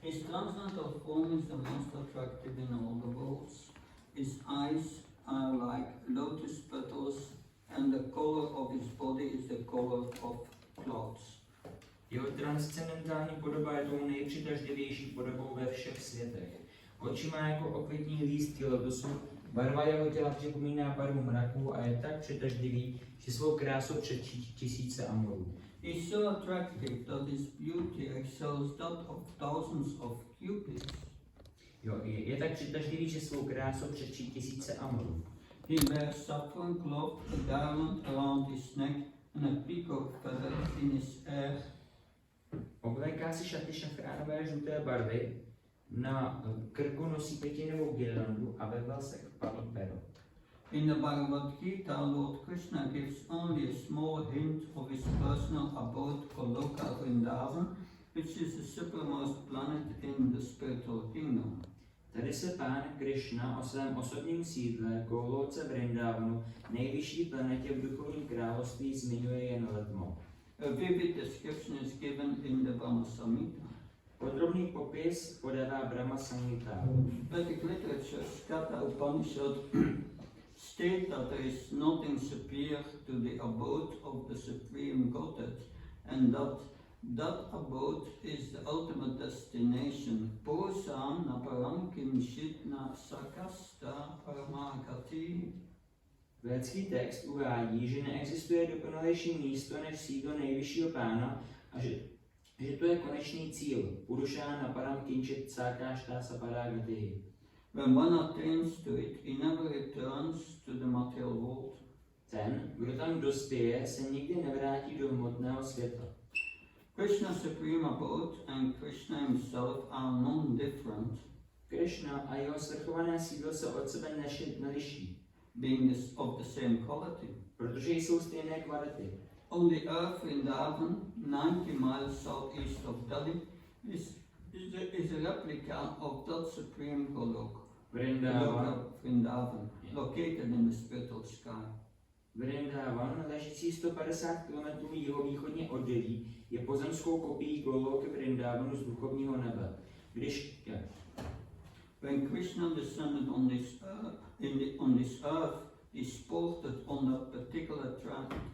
His transcendental form is the most attractive in all the worlds. His eyes are like lotus petals, and the color of his body is the color of clouds. Jeho transcendentální podoba je tou nejpřitažlivější podobou ve všech světech. Oči má jako okvětní lístky lotosu, barva jeho těla připomíná barvu mraků a je tak přitažlivý, že svou krásou předčí tisíce amorů. He is so attractive that his beauty excels that of thousands of cupids. Je tak přitažlivý, že svou krásou předčí tisíce amorů. He wears saffron cloth, a garland around his neck, and a peacock feather in his hair. Obléká si šaty šafránové žluté barvy, na krku nosí pětinovou girlandu a ve vlasech padl pero. In the Bhagavad Gita, Lord Krishna gives only a small hint of his personal abode Goloka Vrindavan, which is the supermost planet in the spiritual kingdom. Tady se pán Krishna o svém osobním sídle Goloce Vrindavanu, nejvyšší planetě v duchovním království, zmiňuje jen letmo. A vivid description is given in the Brahma Samhita. Podrobný popis podává Brahma Samhita. Vedic literature, Skata Upanishad, state that there is nothing superior to the abode of the Supreme Godhead, and that abode is the ultimate destination. Purusam naparam kinshitna sakasta paramagati. Védský text uvádí, že neexistuje dokonalejší místo než sídlo nejvyššího pána a že to je konečný cíl. Purušá naparam kinčit sákáštá saparagati. When one attains to it, he never returns to the material world. Ten, kdo tam dospěje, se nikdy nevrátí do hmotného světa. Krishna Supreme Abode and Krishna himself are non-different. Krishna a jeho svrchované sídlo se od sebe neliší. Being of the same quality. Protože jsou stejné kvality. On the earth Vrindavan, 90 miles southeast of Delhi, is a replica of that supreme Golok. Vrindavan, located in the spiritual sky. Vrindavan, ležící 150 km jihovýchodně od Delhi, je pozemskou kopií Goloky Vrindavanu z duchovního nebe. When Krishna descended on this earth, he sported on a particular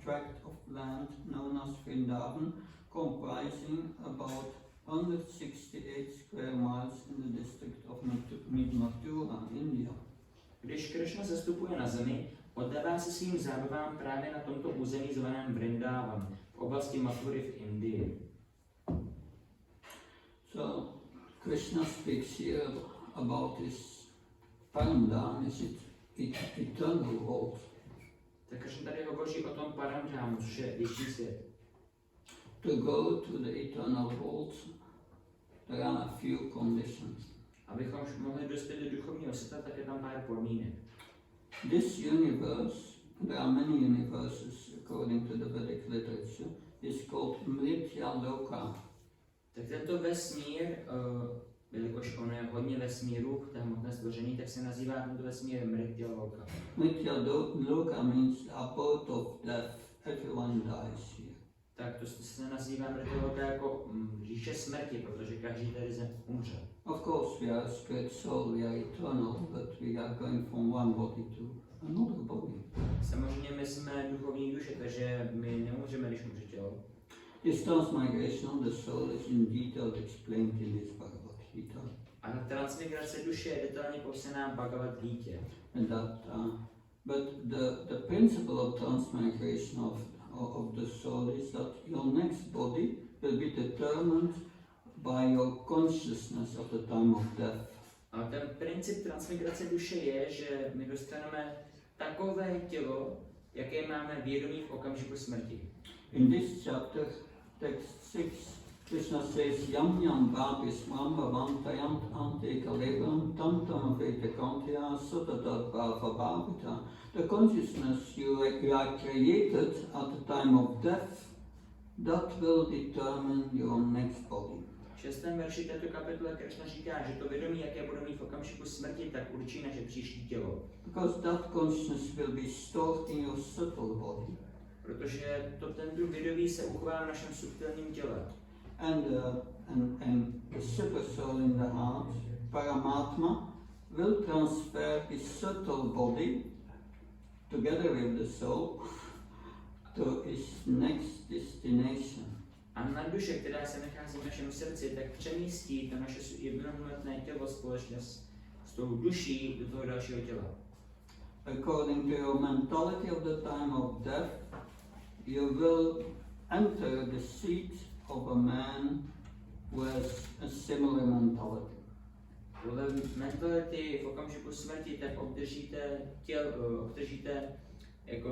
tract of land known as Vrindavan, comprising about 168 square miles in the district of Mathura, India. Když Krishna zastupuje na zemi, oddává se svým zábavám právě na tomto území zvaném Vrindavan, v oblasti Mathury v Indii. So, Krishna speaks here about his Paramdham, is it eternal world. Tak Krishna tady hovoří o tom Paramdhamu, což je věčný svět. To go to the eternal world, there are a few conditions. Abychom mohli dospět do duchovního světa, tak je tam pár podmínek. This universe, there are many universes according to the Vedic literature, is called Mritya Loka. Tak tento vesmír, jelikož ono je hodně vesmírů, to hmotné stvoření, tak se nazývá tento vesmír Mritya Loka. Mritya Loka means the abode of death. Everyone dies here. Tak to se nazývá Mritya Loka jako říše smrti, protože každý tady umře. Of course, we are a spirit soul, we are eternal, but we are going from one body to another body. Samozřejmě my jsme duchovní duše, takže my neumřeme, když umře tělo. This transmigration of the soul is in detail explained in this Bhagavad Gita. A transmigrace duše je detailně popsaná v Bhagavad Gita. And that, but the principle of transmigration of the soul is that your next body will be determined by your consciousness at the time of death. A ten princip transmigrace duše je, že my dostaneme takové tělo, jaké máme vědomí v okamžiku smrti. In this chapter, text 6, Krishna says, Yam yam bhapi smamba vantayam ante kalevam tam tam aveta kantya satatat bhava bhavita. The consciousness you are created at the time of death, that will determine your next body. V 6. verši této kapitoly Krishna říká, že to vědomí, jaké budou mít v okamžiku smrti, tak určí naše příští tělo. Because that consciousness will be stored in your subtle body. Protože tento vědomí se uchová v našem subtilním těle. and the super soul in the heart, Paramatma, will transfer his subtle body together with the soul to his next destination. A na duše, která se nachází v našem srdci, tak přemístí to naše jednohmotné tělo společně s tou duší do toho dalšího těla. According to your mentality of the time of death, you will enter the seat of a man who has a similar mentality. Podle mentality v okamžiku smrti tak obdržíte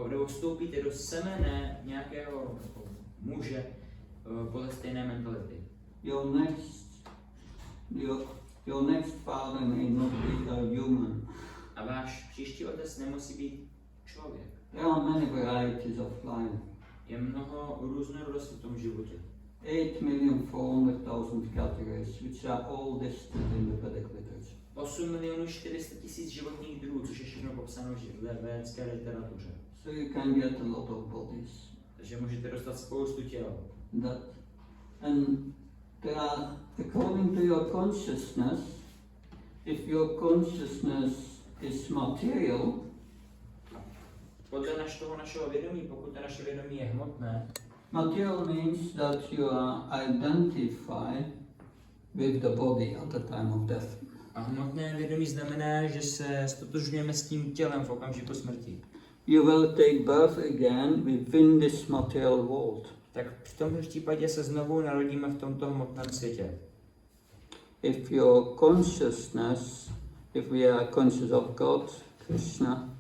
nebo vstoupíte do semene nějakého muže podle stejné mentality. Your next father may not be a human. A váš příští otec nemusí být člověk. There are many varieties of life. Je mnoho různorodosti v tom životě. 8,400,000 categories, which are all listed in the Vedic literature. 8,400,000 životních druhů, což je všechno popsáno v védické literatuře. So you can get a lot of bodies. Takže můžete dostat spoustu těl. And there are, according to your consciousness, if your consciousness is material, podle našeho vědomí, pokud to naše vědomí je hmotné, material means that you are identified with the body at the time of death. A hmotné vědomí znamená, že se stotožňujeme s tím tělem v okamžiku smrti. You will take birth again within this material world. Tak v tomto případě se znovu narodíme v tomto hmotném světě. If your consciousness, if we are conscious of God, Krishna,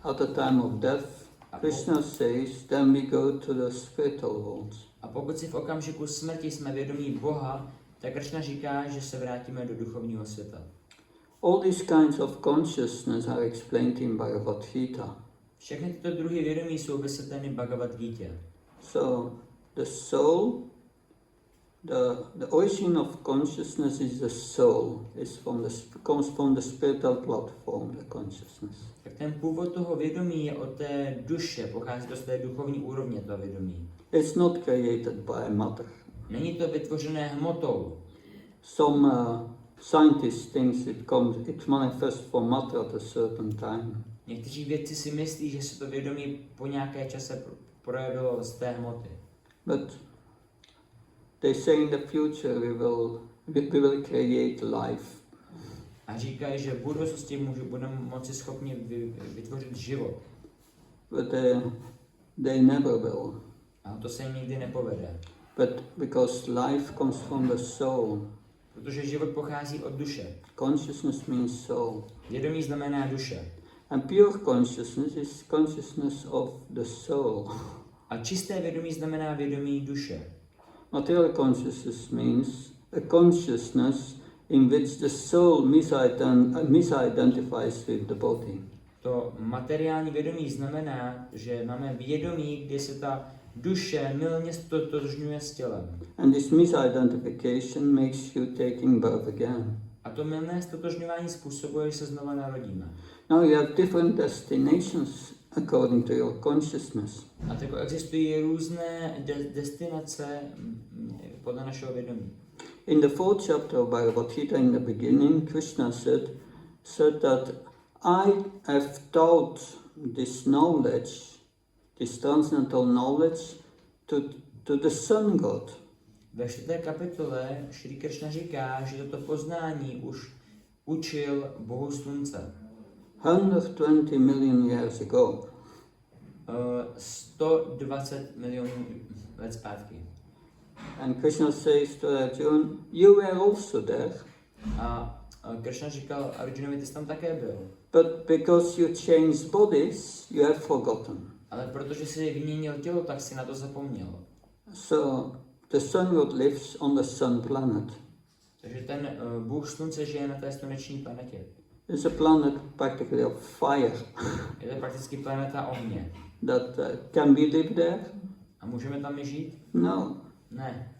at the time of death, Krishna says, then we go to the spiritual world. A pokud si v okamžiku smrti jsme vědomí Boha, tak Krishna říká, že se vrátíme do duchovního světa. All these kinds of consciousness are explained in Bhagavad Gita. Všechny tyto druhy vědomí jsou vysvětleny v Bhagavad Gita. So the soul, the origin of consciousness is the soul. Comes from the spiritual platform, the consciousness. Tak ten původ toho vědomí je od té duše, pochází to z té duchovní úrovně toho vědomí. It's not created by matter. Není to vytvořené hmotou. Some scientists think it manifests from matter at a certain time. Někteří vědci si myslí, že se to vědomí po nějaké čase projevilo z té hmoty. But they say in the future we will create life. A říkají, že v budoucnosti budeme moci schopni vytvořit život. But they never will. A to se jim nikdy nepovede. But because life comes from the soul. Protože život pochází od duše. Consciousness means soul. Vědomí znamená duše. And pure consciousness is consciousness of the soul. A čisté vědomí znamená vědomí duše. Material consciousness means a consciousness in which the soul misidentifies with the body. To materiální vědomí znamená, že máme vědomí, kde se ta duše mylně stotožňuje s tělem. And this misidentification makes you taking birth again. A to mylné stotožňování způsobuje, že se znova narodíme. Now you have different destinations according to your consciousness. A tak existují různé destinace podle našeho vědomí. In the 4th chapter of Bhagavad Gita, in the beginning, Krishna said that I have taught this knowledge, this transcendental knowledge, to the sun god. Ve 4. kapitole Šrý Kršna říká, že toto poznání už učil Bohu slunce. 120 million years ago. 120 milionů let zpátky. And Krishna says to Arjuna, you were also there. A Krishna říkal Arjunovi, ty jsi tam také byl. But because you changed bodies, you have forgotten. Ale protože jsi vyměnil tělo, tak si na to zapomněl. So the sun god lives on the sun planet. Takže ten Bůh slunce žije na té sluneční planetě. It's a planet practically of fire. Je to prakticky planeta ohně. That can we live there? A můžeme tam i žít? No. Ne.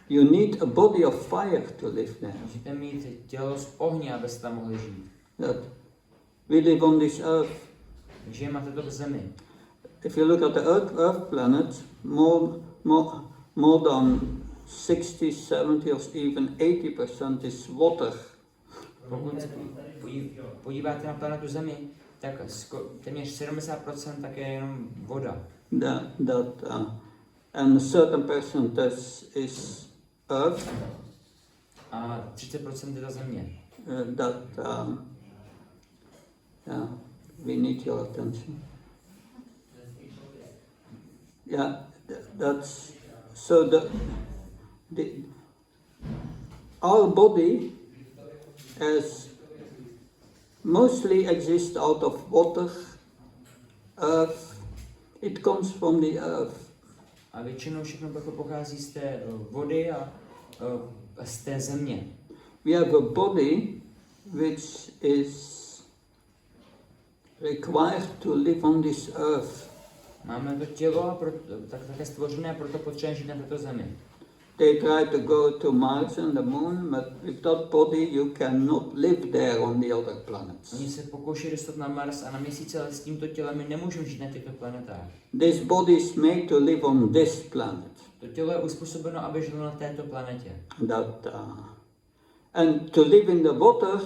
You need a body of fire to live there. Musíte mít tělo z ohně, abyste tam mohli žít. That we live on this earth. Žijeme na této zemi. If you look at the Earth planet, more than 60, 70 or even 80% is water. Pokud se podíváte na planetu Zemi, tak téměř 70% tak je jenom voda. And a certain percentage is earth. A 30% je ta Země. Yeah, we need your attention. Yeah, that's so our body as mostly exists out of water, earth. It comes from the earth. A většinou všechno pochází z té vody a z té země. We have a body which is required to live on this earth. Máme to tělo také stvořené, proto potřebujeme žít na této zemi. They try to go to Mars and the Moon, but with that body you cannot live there on the other planets. Oni se pokouší dostat na Mars a na Měsíc, ale s tímto tělem my nemůžeme žít na těchto planetách. This body is made to live on this planet. To tělo je uspůsobeno, aby žilo na této planetě. And to live in the water,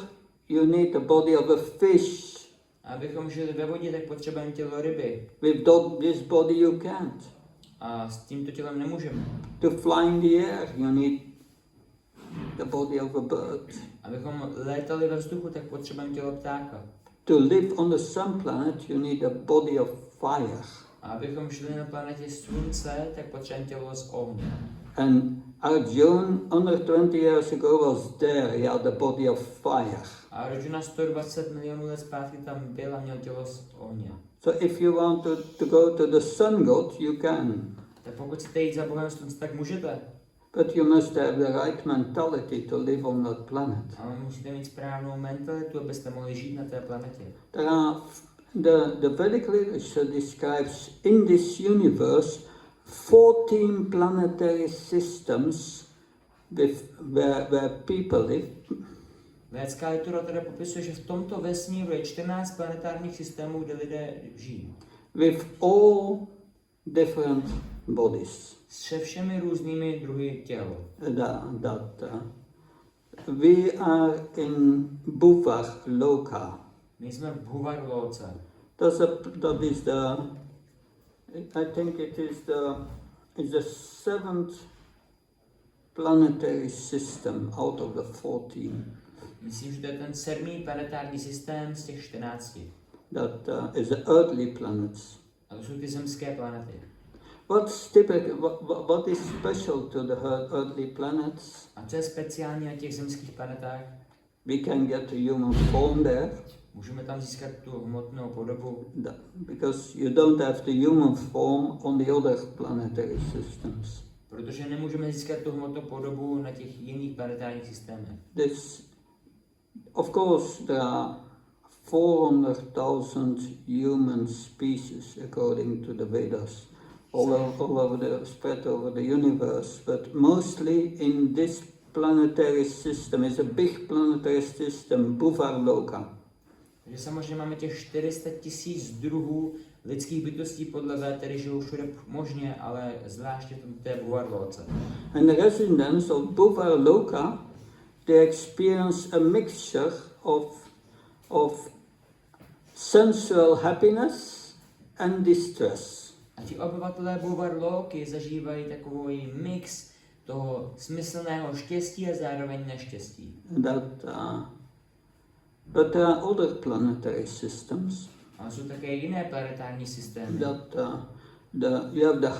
you need the body of a fish. Abychom žili ve vodě, tak potřebujeme tělo ryby. With this body you can't. A s tímto tělem nemůžeme. To fly in the air, you need the body of a bird. Abychom létali ve vzduchu, tak potřebujeme tělo ptáka. To live on the sun planet, you need a body of fire. A abychom žili na planetě Slunce, tak potřebujeme tělo z ohně. And Arjuna, 120 years ago, was there. He had the body of fire. A Arjuna 120 milionů let zpátky tam byl a měl tělo z ohně. So if you want to go to the sun god, you can. Tak pokud chcete jít za Bohem Slunce, tak můžete. But you must have the right mentality to live on that planet. Ale musíte mít správnou mentalitu, abyste mohli žít na té planetě. There are the Vedic literature describes in this universe 14 planetary systems where people live. Védská literatura popisuje, že v tomto vesmíru je 14 planetárních systémů, kde lidé žijí. With all different bodies. Se všemi různými druhy těl. We are in Bhuvar Loka. My jsme v Bhuvar Loce. That is the, I think it is the seventh planetary system out of the 14. Myslím, že to je ten 7. planetární systém z těch 14. That is the earthly planets. A to jsou ty zemské planety. What is special to the earthly planets? A co je speciální na těch zemských planetách? We can get a human form there. Můžeme tam získat tu hmotnou podobu. Because you don't have the human form on the other planetary systems. Protože nemůžeme získat tu hmotnou podobu na těch jiných planetárních systémech. Of course, there are 400,000 human species according to the Vedas, spread over the universe, but mostly in this planetary system is a big planetary system, Bhuvar Loka. Takže samozřejmě máme těch 400 000 druhů lidských bytostí podle Véd, které žijou všude možně, ale zvláště v té Bhuvar Loce. And the residents of Bhuvar Loka, they experience a mixture of sensual happiness and distress. A ti obyvatelé Bhuvar Loky zažívají takový mix toho smyslného štěstí a zároveň neštěstí. But there are other planetary systems. A jsou také jiné planetární systémy. You have the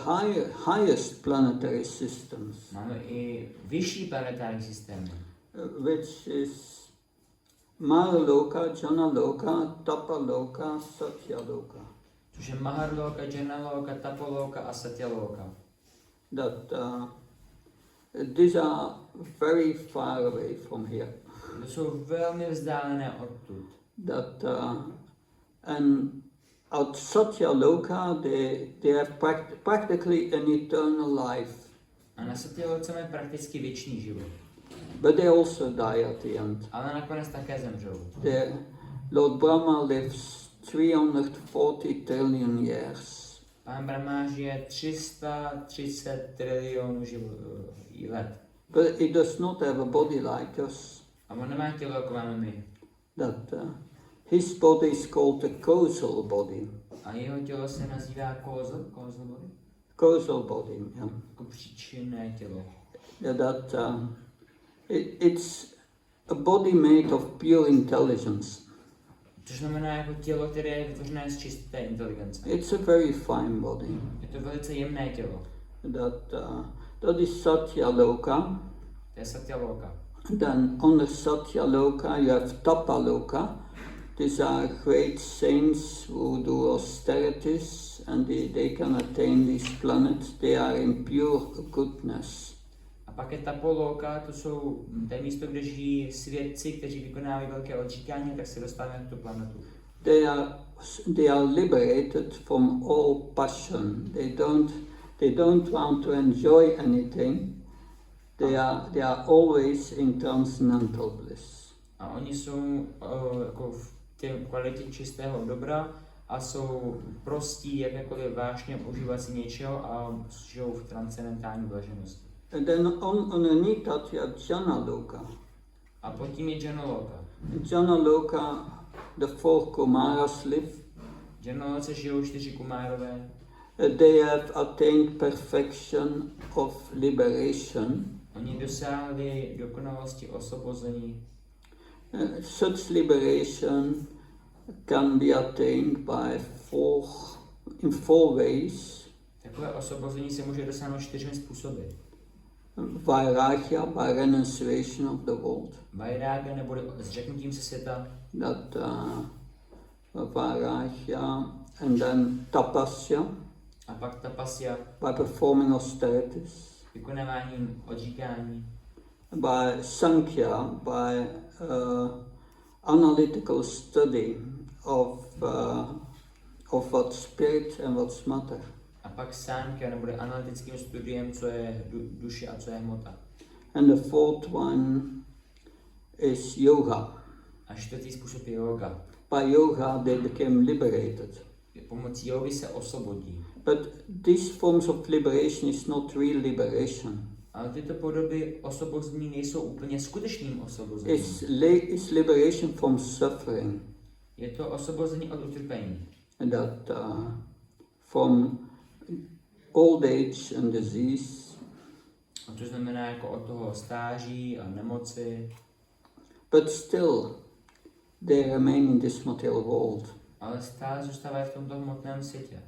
highest planetary systems. Máme i vyšší planetární systémy. Which is Mahaloka, Janaloka, Tapaloka, Satyaloka. Což je Maharloka, Janaloka, Tapaloka a Satyaloka. These are very far away from here. To jsou velmi vzdálené odtud. And at Satyaloka they have practically an eternal life. A na Satyaloce mají prakticky věčný život. But they also die at the end. Ale nakonec také zemřou. Lord Brahma lives 340 trillion years. Pán Brahma žije 330 trilionů let. But it does not have a body like us. A on nemá tělo, jako máme my. That his body is called the causal body. A jeho tělo se nazývá causal body? Causal body, yeah. Jako příčinné tělo. Yeah, that it's a body made of pure intelligence. Což znamená jako tělo, které je vytvořené z čisté inteligence. It's a very fine body. Je to velice jemné tělo. That is Satya Loka. To je Satya Loka. Then under Satya Loka you have Tapa Loka. These are great saints who do austerities and they can attain these planets. They are in pure goodness. A pak je Tapoloka, to je místo, kde žijí svědci, kteří vykonávají velké odříkání, tak se dostávají na tu planetu. They are liberated from all passion. They don't want to enjoy anything. They are always in transcendental bliss. A oni jsou jako v té kvalitě čistého dobra a jsou prostí jakékoliv vášně užívat si něčeho a žijou v transcendentální blaženosti. And then underneath that you have Jana Loka. A pod tím je Jana Loka. In Jana Loka the four Kumaras live. V Jana Loce žijou 4 Kumárové. They have attained perfection of liberation. Oni dosáhli dokonalosti osvobození. Such liberation can be attained in four ways. Takové osvobození se může dosáhnout 4 způsoby. Vairagya, by renunciation of the world. Vairagya neboli zřeknutím se světa. That Vairagya, and then tapasya. A pak tapasya. By performing austerities. Vykonáváním odříkání. By sankhya, by analytical study of what's spirit and what's matter. A pak sankhya neboli analytickým studiem, co je duše a co je hmota. And the fourth one is yoga. A 4. způsob je yoga. By yoga they became liberated. Pomocí jogy se osvobodí. But these forms of liberation is not real liberation. Ale tyto podoby osvobození nejsou úplně skutečným osvobozením. It's liberation from suffering. Je to osvobození od utrpení. That from old age and disease. A to znamená jako od toho stáří a nemoci. But still they remain in this material world. Ale stále zůstávají v tomto hmotném světě.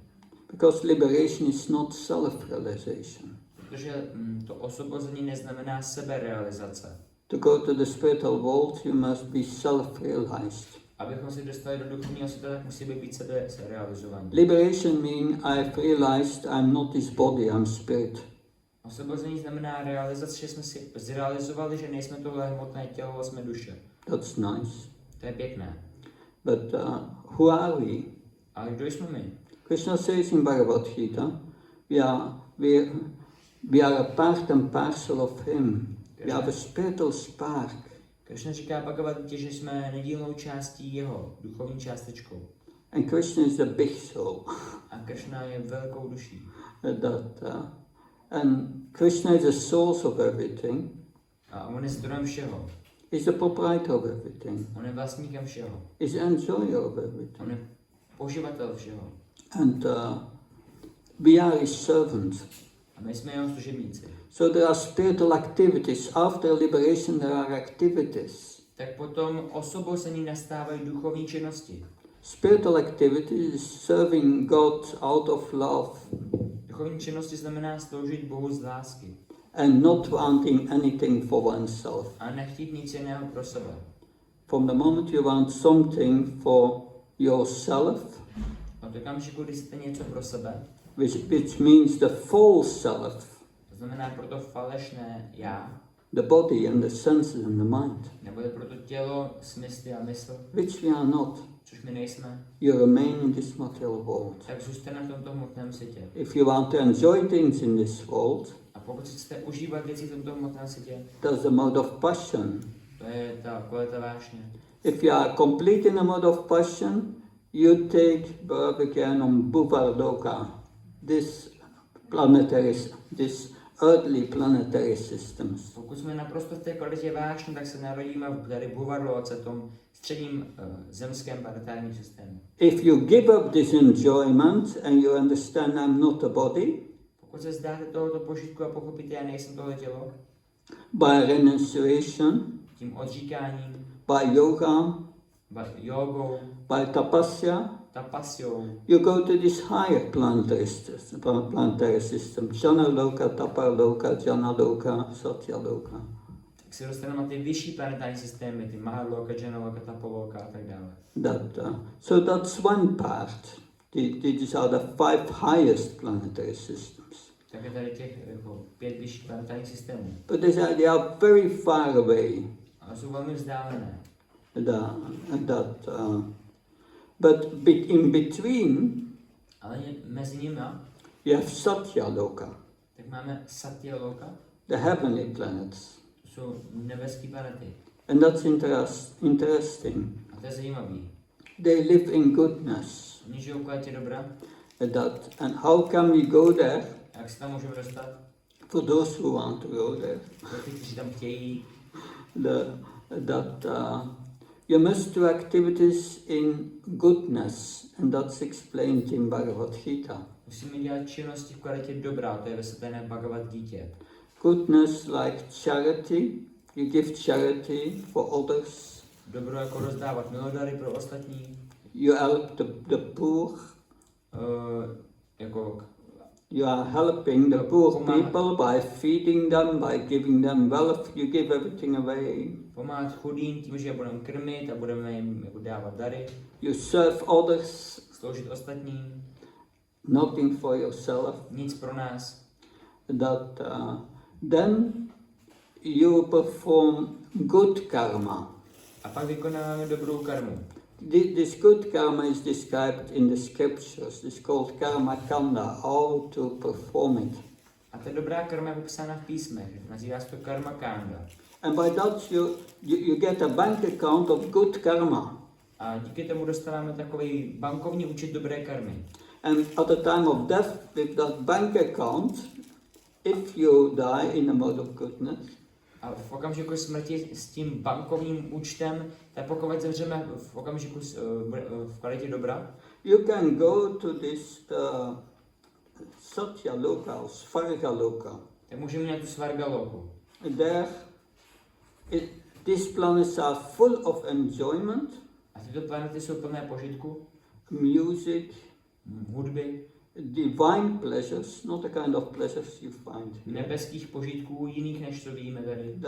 Because liberation is not self-realization. Protože to osvobození neznamená seberealizace. To go to the spiritual world, you must be self-realized. Abychom se dostali do duchovního světa, tak musíme být seberealizovaní. Liberation means I've realized I'm not this body, I'm spirit. Osvobození znamená realizace, že jsme si zrealizovali, že nejsme tohle hmotné tělo, ale jsme duše. That's nice. To je pěkné. But who are we? A kdo jsme my? Krishna says in Bhagavad Gita, we are a part and parcel of him. We have a spiritual spark. Krishna říká Bhagavad Gita, že jsme nedílnou částí jeho, duchovní částečkou. And Krishna is the big soul. A Krishna je velkou duší. And Krishna is the source of everything. A on je zdrojem všeho. He's the proprietor of everything. On je vlastníkem všeho. He's the enjoyer of everything. On je poživatel všeho. And we are his servants. A my jsme jeho služebníci. So there are spiritual activities. After liberation there are activities. Tak potom osvobození nastávají duchovní činnosti. Spiritual activities is serving God out of love. Duchovní činnosti znamená sloužit Bohu z lásky. And not wanting anything for oneself. A nechtít nic jiného pro sebe. From the moment you want something for yourself, Od okamžiku, kdy chcete něco pro sebe, which means the false self, to znamená pro to falešné já, the body and the senses and the mind, nebo je pro to tělo, smysly a mysl, which we are not, což my nejsme, you remain in this material world. tak zůstane v tomto hmotném světě. If you want to enjoy things in this world, A pokud si chcete užívat věci v tomto hmotném světě, that's the mode of passion. to je ta kvalita vášně. If you are complete in the mode of passion, you take birth again on Bhuvarloka. this earthly planetary systems. Pokud jsme naprosto v té kvalitě vášně, tak se narodíme tady v Bhuvarloce, tom středním zemském planetárním systému. If you give up this enjoyment and you understand I'm not a body, Pokud se zdáte tohoto požitku a pochopíte, já nejsem tohle tělo, by renunciation, tím odříkáním, by yoga, jogou, by tapasya, tapasyou, you go to this higher planetary system. Jhana loka, tapa loka, jhana loka, satya loka. tak se dostaneme na ty vyšší planetární systémy, ty Mahaloka, Janaloka, Tapaloka a tak dále. So that's one part. These are the 5 highest planetary systems. Tak je tady těch 5 vyšších planetárních systémů. But they are very far away. Ale jsou velmi vzdálené. But in between, Ale mezi nimi you have Satya Loka, tak máme Satya Loka, the heavenly planets. to jsou nebeské planety. And that's interesting. A to je zajímavý. They live in goodness. Oni žijou v kvalitě dobra. And how can we go there? A jak se tam můžeme dostat? For those who want to go there. Pro ty, kteří tam chtějí. You must do activities in goodness, and that's explained in Bhagavad Gita. Musíme dělat činnosti v kvalitě dobra, to je vysvětlené v Bhagavad Gita. Goodness like charity, you give charity for others. Dobro jako rozdávat milodary pro ostatní. You help the poor. You are helping the poor people by feeding them, by giving them wealth. You give everything away. Pomáhat chudým tím, že je budeme krmit a budeme jim jako dávat dary. You serve others. Sloužit ostatním. Nothing for yourself. Nic pro nás. Then you perform good karma. A pak vykonáváme dobrou karmu. This good karma is described in the scriptures. It's called karma kanda, how to perform it. A ta dobrá karma je popsána v písmech. Nazývá se to karma kanda. And by that you get a bank account of good karma. A díky tomu dostáváme takový bankovní účet dobré karmy. And at the time of death, with that bank account, if you die in a mode of goodness, a v okamžiku smrti s tím bankovním účtem, tak pokud zemřeme v okamžiku v kvalitě dobra, you can go to this Satya Loka, Svarga Loka. Tak můžeme jít na tu Svarga Loku. There, these planets are full of enjoyment. A tyto planety jsou plné požitku, music, hudby, divine pleasures, not the kind of pleasures you find here. Nebeských požitků, jiných než co vidíme tady.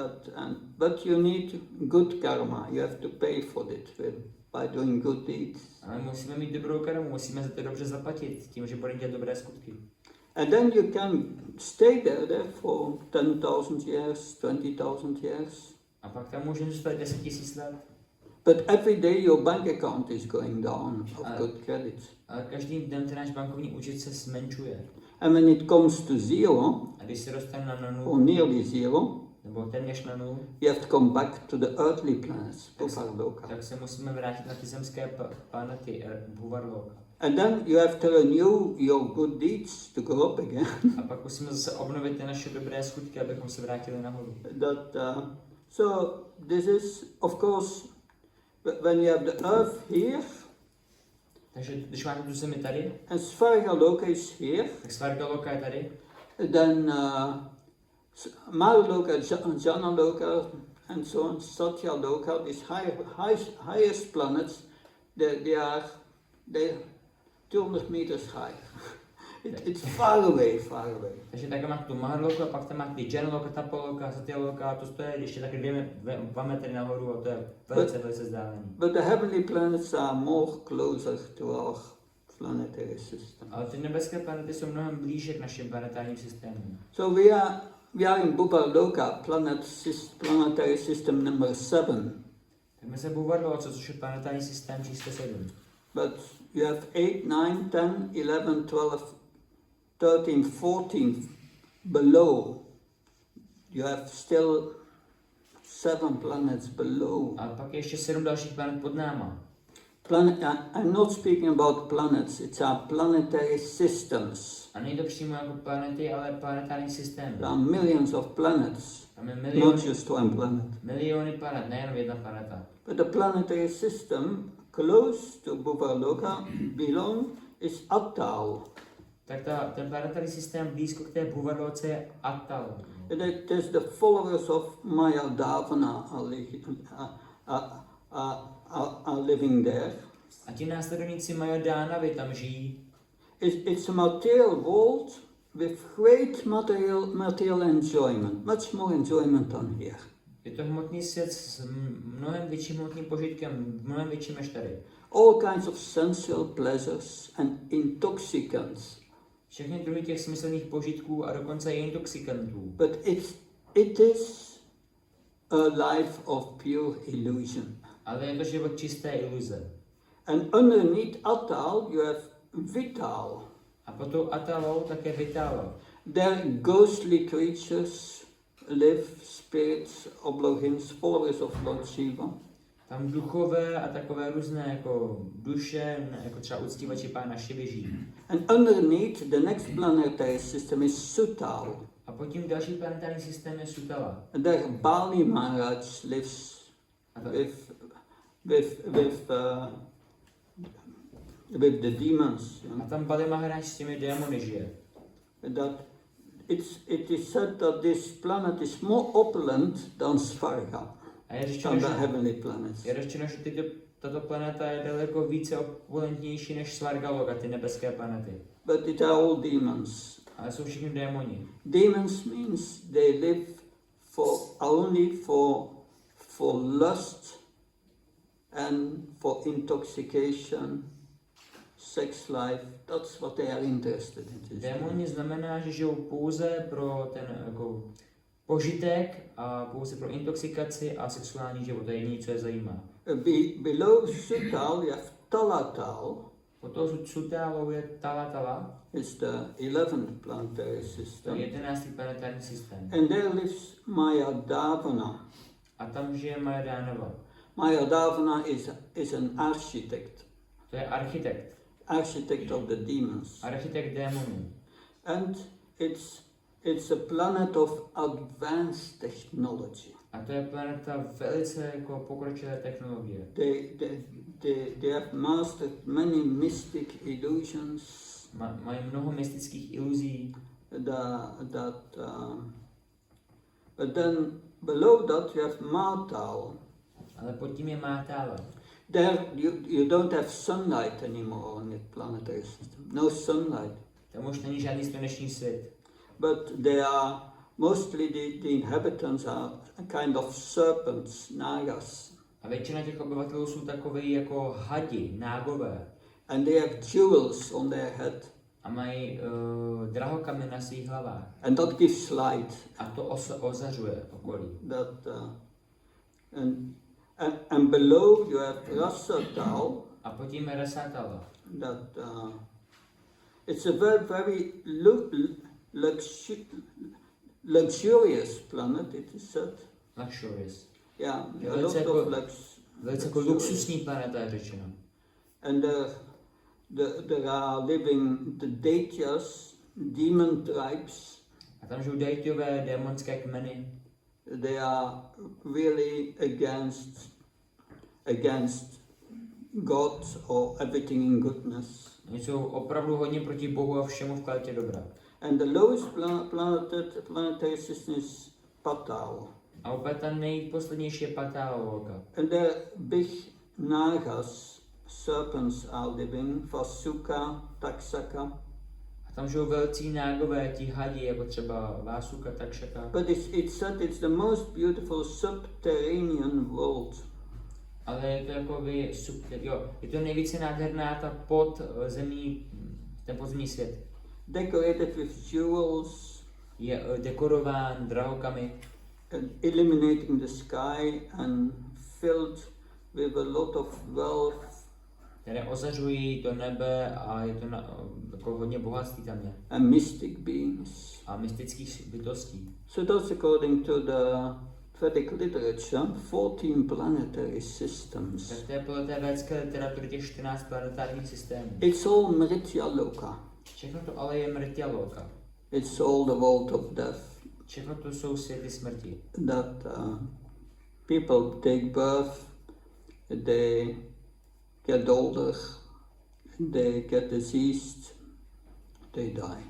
But you need good karma. You have to pay for it by doing good deeds. Ale musíme mít dobrou karmu, musíme za to dobře zaplatit, tím, že budeme dělat dobré skutky. And then you can stay there for 10,000 years, 20,000 years. A pak tam můžeme zůstat 10 000 let. But every day your bank account is going down of good credits. Ale každým dnem ten náš bankovní účet se zmenšuje. And when it comes to zero, a když se dostane na nulu, or nearly zero, nebo téměř na nulu, you have to come back to the earthly planets, tak se musíme vrátit na ty zemské planety, Bhuvarloka. And then you have to renew your good deeds to go up again. A pak musíme zase obnovit ty naše dobré skutky, abychom se vrátili nahoru. So this is, of course, when you have the earth here, takže když máme tu zemi tady, and Svarga Loka is here, tak Svarga Loka je tady, then Mahaloka, Jhana Loka, and so on, Satya Loka, these highest planets, they are 200 meters high. It's far away. Takže takhle máte tu Mahaloku a pak tam máte Janaloka, Tapaloka, Satya Loka, to je ještě taky 2 metry nahoru a to je velice vzdálený. But the heavenly planets are more closer to our planetary system. Ale ty nebeské planety jsou mnohem blíže k našim planetárním systémům. So we are in Bhuvarloka, planetary system number 7. Tak my se Bhuvarloce, což je planetární systém číslo 7. But you have 8, 9, 10, 11, 12, 13, 14 below. You have still 7 planets below. A pak je ještě 7 dalších planet pod náma. I'm not speaking about planets, it's our planetary systems. A není to přímo jako planety, ale planetární systém. There are millions of planets, Tam je not just one planet. miliony planet, nejenom jedna planeta. But the planetary system close to Bhuvaloka belong is Attal. Tak ten planetární systém blízko k té Bhuvaloce je Attal. There's the followers of Mayadhavana are living there. A ti následovníci Majadánavy tam žijí. It's a material world with great material enjoyment, much more enjoyment than here. Je to hmotný svět s mnohem větším hmotným požitkem, mnohem větším než tady. All kinds of sensual pleasures and intoxicants. Všechny druhy těch smyslných požitků a dokonce i intoxikantů. But it is a life of pure illusion. Ale je to život čisté iluze. And underneath Attal you have Vital. A po tou Attalou také Vitalo. There ghostly creatures live, spirits, oblohins, followers of Lord Shiva. Tam duchové a takové různé jako duše, jako třeba uctívači pána Šivy žijí. And underneath the next planetary system is Sutal. A pod tím další planetární systém je Sutala. And there Bali Maharaj lives with the demons. A tam Bali Maharaj s těmi démony žije. That it is said that this planet is more opulent than Svarga, A je than the řečeno, heavenly planets. že tato planeta je daleko více opulentnější než Svargaloka, ty nebeské planety. But it are all demons. Ale jsou všichni démoni. Demons means they live only for lust and for intoxication, sex life. That's what they are interested in. Démoni znamená, že žijou pouze pro ten jako požitek a pouze pro intoxikaci a sexuální život. To je jediné, co je zajímá. Below Sutal you have Talatal. Potom Sutálou je Talatala. It's the 11th planetary To je system. 11. planetární systém. And there lives Mayadhavana. A tam žije Majadánova. Mayadhavana is an architect. To je Architect of the demons. architekt démonů. And it's a planet of advanced technology. A to je planeta velice jako pokročilé technologie. They have mastered many mystic illusions. Mají mnoho mystických iluzí. But then below that you have Matal. Ale pod tím je Mátala. There you don't have sunlight anymore on the planetary system. No sunlight. Tam už není žádný sluneční svět. But they are mostly the inhabitants are a kind of serpents, nagas. A většina těch obyvatelů jsou takový jako hadi, nágové. And they have jewels on their head. A mají drahokamy na svých hlavách. And that gives light. A to ozařuje okolí. And below you have Rasatal. A pod tím je Rasatala. It's a very luxurious planet, it is said. Luxurious. Yeah, Je a lot velice of velice jako luxusní planeta je řečeno. And there are living the Daityas, demon tribes. A tam žijou dejťové démonské kmeny. They are really against God or everything in goodness. Oni jsou opravdu hodně proti Bohu a všemu v kvalitě dobra. And the lowest planetary system is Patal. A opět ta nejposlednější je Patáloloka. And the big nagas, serpents are living, Vasuka, Taksaka. A tam žijou velcí nágové, ti hadi, jako třeba Vásuka, Takšaka. But it's said it's the most beautiful subterranean world. Ale je to jako je to nejvíce nádherná ta podzemní, ten podzemní svět. Decorated with jewels. Je dekorován drahokamy. And illuminating the sky and filled with a lot of wealth. Které ozařují to nebe a je to jako hodně bohatství tam je. And mystic beings. A mystických bytostí. So that's according to the Vedic literature, 14 planetary systems. Tak to je podle té védské literatury těch 14 planetárních systémů. It's all Mritya Loka. Všechno to ale je mrtya loka. It's all the world of death. Všechno to jsou světy smrti. That people take birth, they get older, they get diseased, they die.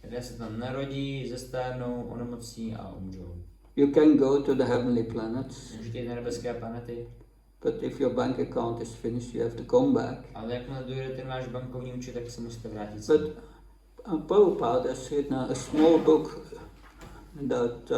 Lidé se tam narodí, zestárnou, onemocní a umřou. You can go to the heavenly planets, Můžete jít na nebeské planety, but if your bank account is finished, you have to come back. ale jakmile dojde ten váš bankovní účet, tak se musíte vrátit. But Prabhupada has written a small book that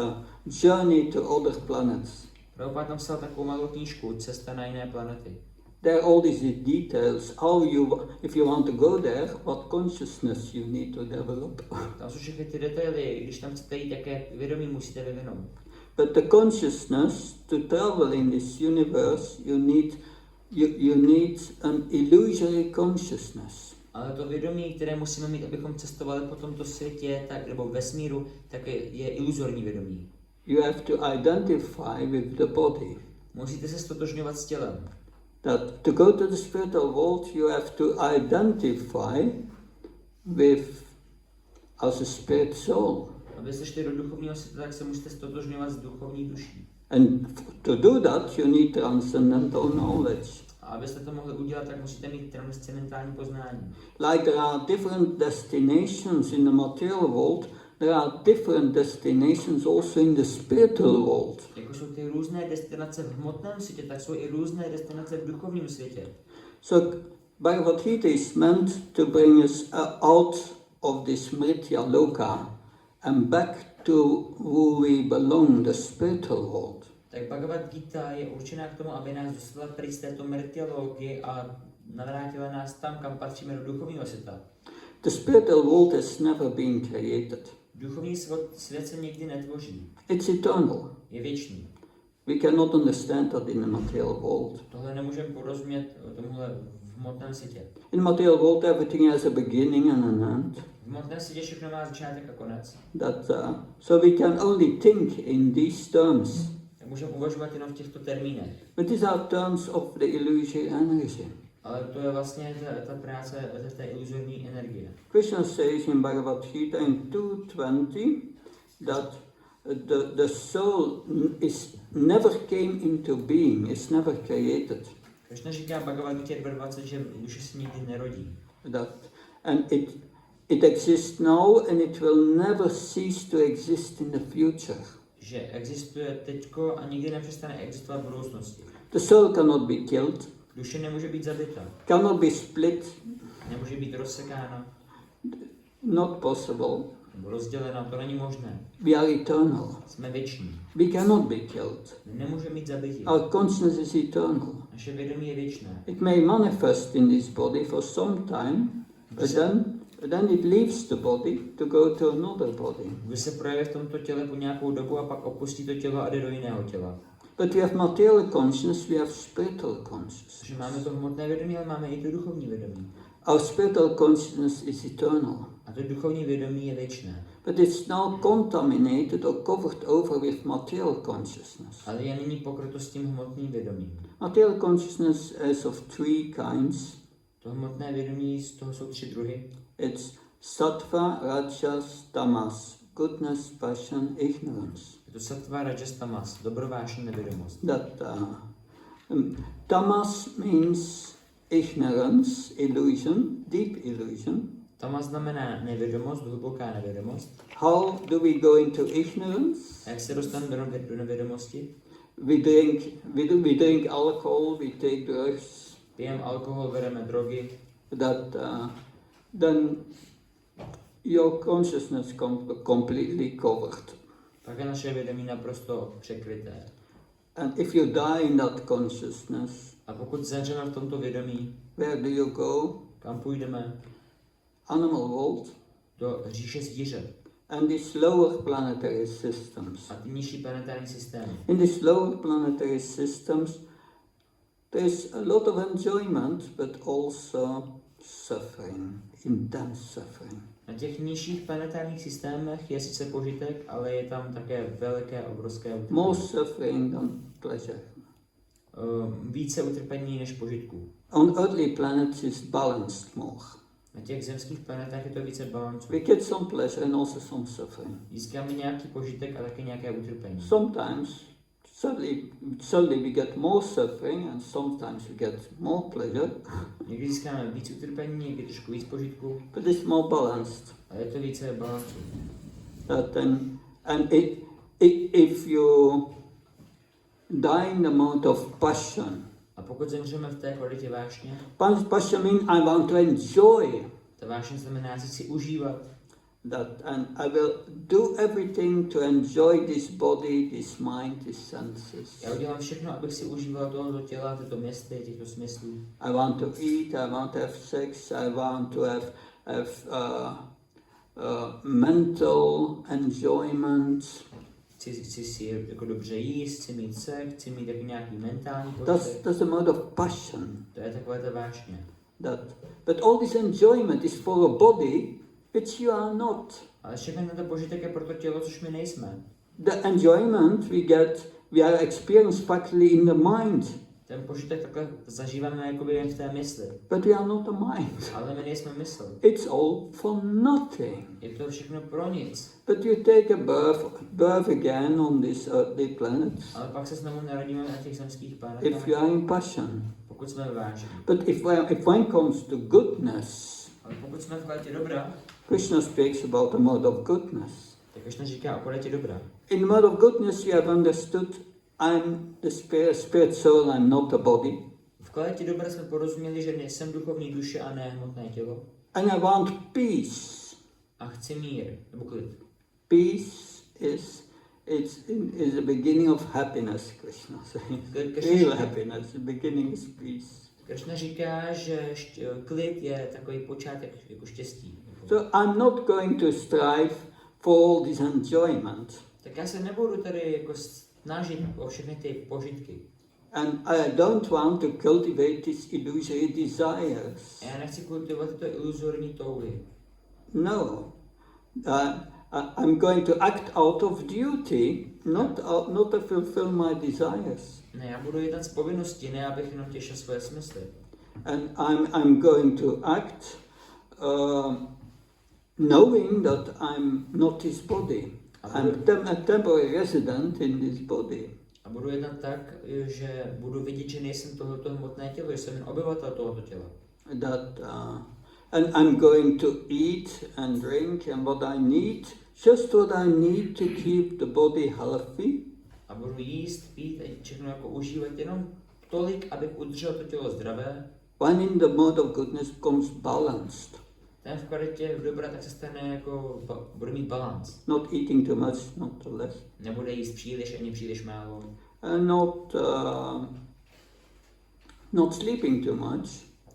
Journey to Other Planets. Prabhupada tam psal takovou malou knížku, Cesta na jiné planety. There are all these details, how you, if you want to go there, what consciousness you need to develop. Tam jsou všechny ty detaily, když tam chcete jít, jaké vědomí musíte vyvinout. But the consciousness, to travel in this universe, you need an illusory consciousness. Ale to vědomí, které musíme mít, abychom cestovali po tomto světě, tak, nebo vesmíru, tak je iluzorní vědomí. You have to identify with the body. Musíte se stotožňovat s tělem. That to go to the spiritual world, you have to identify with as a spirit soul. Abyste šli do duchovního světa, tak se musíte stotožňovat s duchovní duší. And to do that, you need transcendental knowledge. A abyste to mohli udělat, tak musíte mít transcendentální poznání. Like there are different destinations in the material world, there are different destinations also in the spiritual world. Jako jsou ty různé destinace v hmotném světě, tak jsou i různé destinace v duchovním světě. So Bhagavad Gita is meant to bring us out of this Mritya Loka and back to who we belong, the spiritual world. Tak Bhagavad Gita je určená k tomu, aby nás dostala pryč z této mrtya loky a navrátila nás tam, kam patříme, do duchovního světa. The spiritual world has never been created. Duchovní svět se nikdy netvoří. It's eternal. Je věčný. We cannot understand that in the material world. Tohle nemůžeme porozumět tomuhle v hmotném světě. In the material world, everything has a beginning and an end. V hmotném světě všechno má začátek a konec. So we can only think in these terms. Tak můžeme uvažovat jenom v těchto termínech. But these are terms of the illusory energy. Ale to je vlastně ta práce té iluzorní energie. Krishna says in Bhagavad Gita in 2:20 that the soul never came into being, is never created. Krishna říká v Bhagavad Gita 2:20, že duše se nikdy nerodí. And it exists now and it will never cease to exist in the future. Že existuje teďko a nikdy nepřestane existovat v budoucnosti. The soul cannot be killed. Duše nemůže být zabita. Cannot be split. Nemůže být rozsekána. Not possible. Nebo rozdělena, to není možné. We are eternal. Jsme věční. We cannot be killed. Nemůže mít zabití. Our consciousness is eternal. Naše vědomí je věčné. It may manifest in this body for some time, but then it leaves the body to go to another body. Když se projeví v tomto těle po nějakou dobu a pak opustí to tělo a jde do jiného těla. But we have material consciousness, we have spiritual consciousness. Takže máme to hmotné vědomí, ale máme i to duchovní vědomí. Our spiritual consciousness is eternal. A to duchovní vědomí je věčné. But it's now contaminated or covered over with material consciousness. Ale je nyní pokryto s tím hmotným vědomím. Material consciousness is of three kinds. To hmotné vědomí, z toho jsou 3 druhy. It's sattva, rajas, tamas. Goodness, passion, ignorance. Je to sattva, rajas, tamas, dobrovášeň, nevědomost. Tamas means ignorance, illusion, deep illusion. Tamas znamená nevědomost, hluboká nevědomost. How do we go into ignorance? A jak se dostaneme do nevědomosti? We drink alcohol, we take drugs. Pijeme alkohol, bereme drogy. Then your consciousness completely covered. Pak je naše vědomí naprosto překryté. And if you die in that consciousness, a pokud zemřeme v tomto vědomí, where do you go? kam půjdeme? Animal world. Do říše zvířat. And these lower planetary systems. A ty nižší planetární systémy. In these lower planetary systems, there is a lot of enjoyment, but also suffering, intense suffering. Na těch nižších planetárních systémech je sice požitek, ale je tam také obrovské utrpení. More suffering than pleasure. Více utrpení než požitků. On earthly planets is balanced more. Na těch zemských planetách je to více balancu. We get some pleasure and also some suffering. Získáme nějaký požitek a také nějaké utrpení. Sometimes, suddenly we get more suffering and sometimes we get more pleasure. Někdy získáme víc utrpení, někdy trošku víc požitku. But it's more balanced. A je to více balancu. If you die in the mode of passion, A pokud zemřeme v té kvalitě vášně, passion means I want to enjoy ta vášně znamená, já si užívat. that, and I will do everything to enjoy this body, this mind, these senses. Já udělám všechno, abych si užíval tohoto těla, tyto městy, těchto smyslů. I want to eat, I want to have sex, I want to have mental enjoyment. Chci si jako dobře jíst, chci mít sex, chci mít jako nějaký mentální That's požitek. a mode of passion. To je takové ta vášně. But all this enjoyment is for a body which you are not. Ale všechno tento požitek je pro to tělo, což my nejsme. The enjoyment we are experienced practically in the mind. Ten požitek takhle zažíváme jakoby jen v té mysli. But we are not the mind. Ale my nejsme mysl. It's all for nothing. Je to všechno pro nic. But you take a birth again on this earthly planet Ale pak se znovu narodíme na těch zemských planetách. if you are in passion. Pokud jsme ve vážení. But if one comes to goodness, Ale pokud jsme v kvalitě dobra, Krishna speaks about the mode of goodness. tak Krishna říká o kvalitě dobra. In the mode of goodness, you have understood I'm the spirit soul, I'm not the body. V kvalitě dobra jsme porozuměli, že nejsem duchovní duše a ne hmotné tělo. And I want peace. A chci mír, nebo klid. Peace is the beginning of happiness, Krishna says. Real happiness, the beginning is peace. Krishna říká, že klid je takový počátek jako štěstí. So I'm not going to strive for all this enjoyment. Tak já se nebudu tady jako snažit o všechny ty požitky. And I don't want to cultivate these illusory desires. A já nechci kultivovat tyto iluzorní touhy. No. I'm going to act out of duty, not to fulfill my desires. Ne, já budu jednat z povinnosti, ne abych jenom těšil svoje smysly. And I'm going to act knowing that I'm not his body. I'm a temporary resident in this body. A budu jednat tak, že budu vidět, že nejsem tohoto hmotné tělo, že jsem jen obyvatel tohoto těla. And I'm going to eat and drink and what I need, just what I need to keep the body healthy. A budu jíst, pít a všechno jako užívat jenom tolik, abych udržel to tělo zdravé. When in the mode of goodness becomes balanced. Ten v kvalitě dobra tak se stane jako, bude mít balans. Not eating too much, not too less. Nebude jíst příliš, ani příliš málo. Not sleeping too much.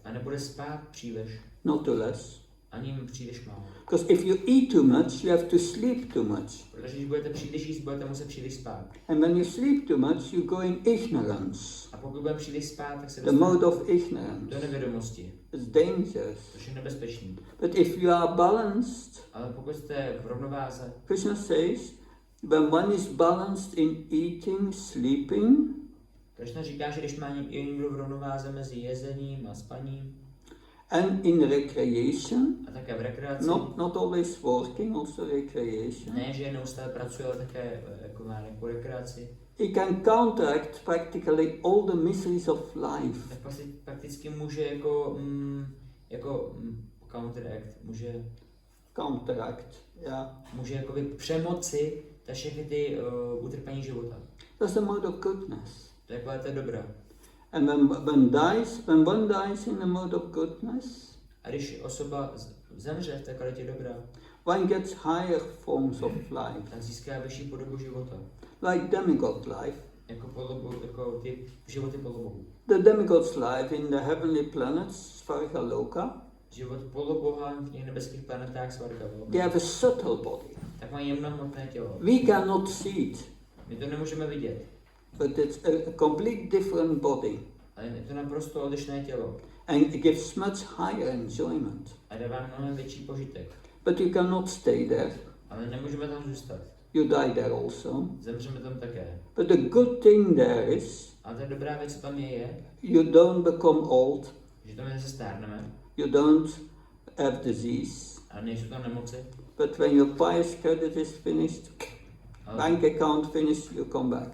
A nebude spát příliš. Not too less. Ani příliš málo. Because if you eat too much, you have to sleep too much. Protože když budete příliš jíst, budete muset příliš spát. And when you sleep too much, you go in ignorance. A pokud budeme příliš spát, tak se The mode of ignorance. do nevědomosti. It's dangerous. Což je nebezpečný. But if you are balanced, Ale pokud jste v rovnováze, Krishna says, when one is balanced in eating, sleeping, Krishna říká, že když má někdo v rovnováze mezi jezením a spaním, and in recreation, a také v rekreaci, not always working, also recreation, ne, že neustále pracuje, ale také jako má nějakou rekreaci, he can counteract practically all the miseries of life. tak prakticky může může jakoby přemoci všechny ty utrpení života. That's the mode of goodness. To je kvalita dobra. And when one dies in the mode of goodness, A když osoba zemře v té kvalitě dobra, one gets higher forms of life, tak získá vyšší podobu života. like demigod life. Jako ty životy polobohů. The demigod's life in the heavenly planets, Svargaloka, Život poloboha v těch nebeských planetách Svargaloka. they have a subtle body. Tak mají jemnohmotné tělo. We cannot see it, My to nemůžeme vidět, but it's a complete different body, ale je to naprosto odlišné tělo. and it gives much higher enjoyment. A dává mnohem větší požitek. But you cannot stay there. Ale nemůžeme tam zůstat. You die there also. Zemřeme tam také. But the good thing there is, A ta dobrá věc, co tam je, you don't become old. že tam nezestárneme. You don't have disease. A nejsou tam nemoci. But when your pious credit is finished, bank account finished, you come back.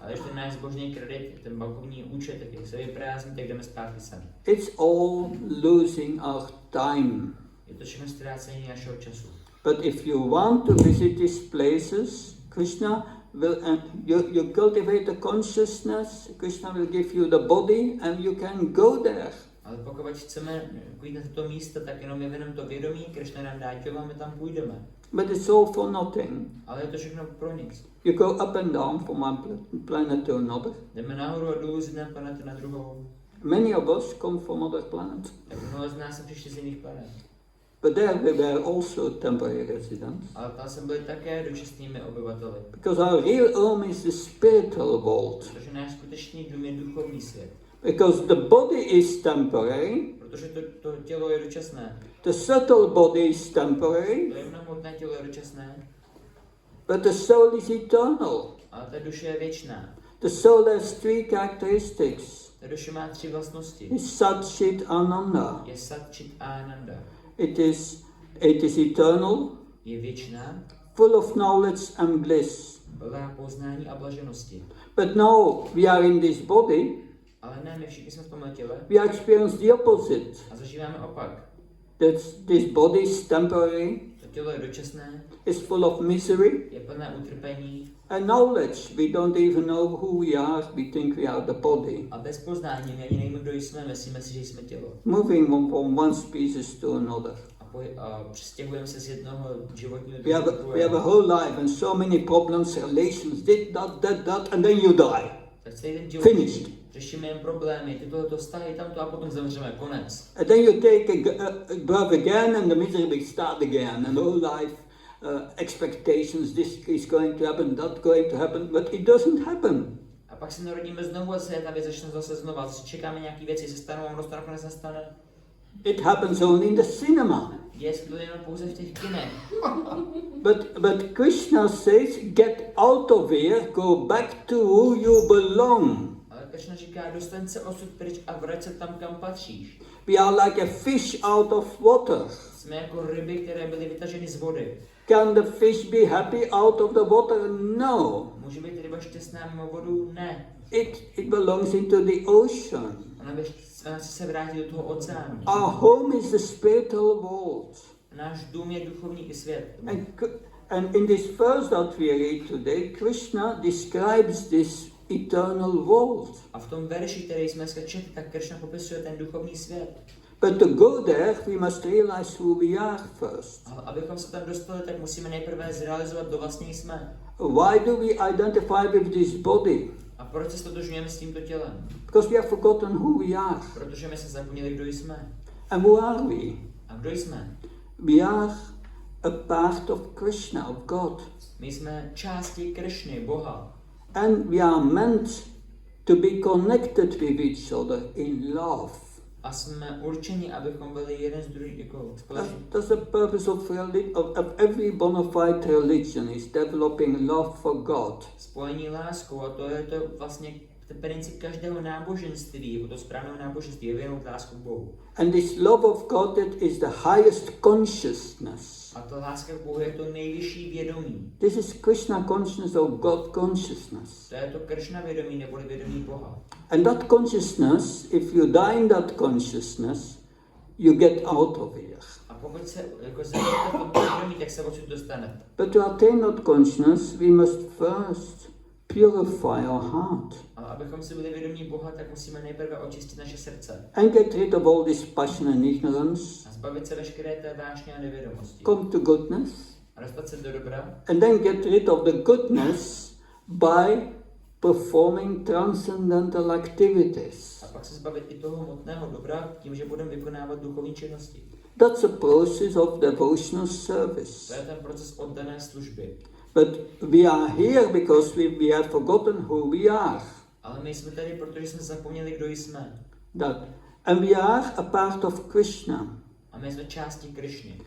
Ale když ten náš zbožný kredit, ten bankovní účet, tak jak se vyprázdní, tak jdeme zpátky sem. It's all losing our time. Je to všechno ztrácení našeho času. But if you want to visit these places, Krishna will, you cultivate the consciousness, Krishna will give you the body and you can go there. Ale pokud chceme jít na toto místo, tak jenom vyvineme to vědomí, Krishna nám dá tělo a my tam půjdeme. But it's all for nothing. Ale je to všechno pro nic. You go up and down from one planet to another. Jdeme nahoru a dolů z jedné planety na druhou. Many of us come from other planets. Tak mnoho z nás přišli z jiných planet. But there we were also temporary residents. Ale tam jsme byli také dočasnými obyvateli. Because our real home is the spiritual world. Protože náš skutečný dům je duchovní svět. Because the body is temporary. Protože to tělo je dočasné. The subtle body is temporary. To jemnohmotné tělo je dočasné. But the soul is eternal. Ale ta duše je věčná. The soul has three characteristics. Ta duše má 3 vlastnosti. It's Sat Chit Ananda. Je Sat Chit Ananda. It is eternal, Je věčná, full of knowledge and bliss. plná poznání a blaženosti. But now we are in this body. Ale ne, my všichni jsme v tomhle těle We experience the opposite. a zažíváme opak. That this body is temporary, To tělo je dočasné, is full of misery je plné utrpení and knowledge. We don't even know who we are. We think we are the body. a bez poznání my ani nevíme, kdo jsme, myslíme si, že jsme tělo. Moving from one species to another. A přestěhujeme se z jednoho životního We have a whole life and so many problems, relations, that, and then you die. Tak celý ten život Finished. řešíme jen problémy, tyto vztahy, tamto a potom zemřeme, konec. And then you take a breath again and the misery will start again. And whole life expectations, this is going to happen, that going to happen, but it doesn't happen. A pak se narodíme znovu a se ta věc začne zase znova. Čekáme nějaké věci, se stanou a ono to nakonec nestane. It happens only in the cinema. Děje se to jenom pouze v těch kinech. But Krishna says, get out of here, go back to who you belong. Ale Krishna říká, dostaň se odsud pryč a vrať se tam, kam patříš. We are like a fish out of water. Jsme jako ryby, které byly vytaženy z vody. Can the fish be happy out of the water? No. Může být ryba šťastná mimo vodu? Ne. It belongs into the ocean. Ona se vrátí do toho oceánu. Our home is the spiritual world. Náš dům je duchovní svět. And in this verse that we read today, Krishna describes this eternal world. A v tom verši, který jsme dneska četli, tak Krishna popisuje ten duchovní svět. But to go there, we must realize who we are first. Ale abychom se tam dostali, tak musíme nejprve zrealizovat, kdo vlastně jsme. Why do we identify with this body? A proč se stotožňujeme s tímto tělem? Because we have forgotten who we are. Protože my jsme zapomněli, kdo jsme. And who are we? A kdo jsme? We are a part of Krishna, of God. My jsme části Krishny, Boha. And we are meant to be connected with each other in love. A jsme určeni, abychom byli jeden z druhých jako společně. That's the purpose of every bona fide religion, is developing love for God. Spojení láskou, a to je to vlastně ten princip každého náboženství, jako to správného náboženství, je věnout lásku k Bohu. And this love of God, it is the highest consciousness. A ta láska k Bohu je to nejvyšší vědomí. This is Krishna consciousness or God consciousness. To je to Krishna vědomí, neboli vědomí Boha. And that consciousness, if you die in that consciousness, you get out of here. A pokud se jako zajímáte v tomto vědomí, tak se odsud dostanete. But to attain that consciousness, we must first purify our heart. Ale abychom si byli vědomí Boha, tak musíme nejprve očistit naše srdce. And get rid of all this passion and ignorance. A zbavit se veškeré té vášně a nevědomosti. Come to goodness. A dostat se do dobra. And then get rid of the goodness by performing transcendental activities. A pak se zbavit i toho hmotného dobra tím, že budeme vykonávat duchovní činnosti. That's a process of devotional service. To je ten proces oddané služby. But we are here because we have forgotten who we are. Ale my jsme tady, protože jsme zapomněli, kdo jsme. And we are a part of Krishna. A my jsme části Krishny.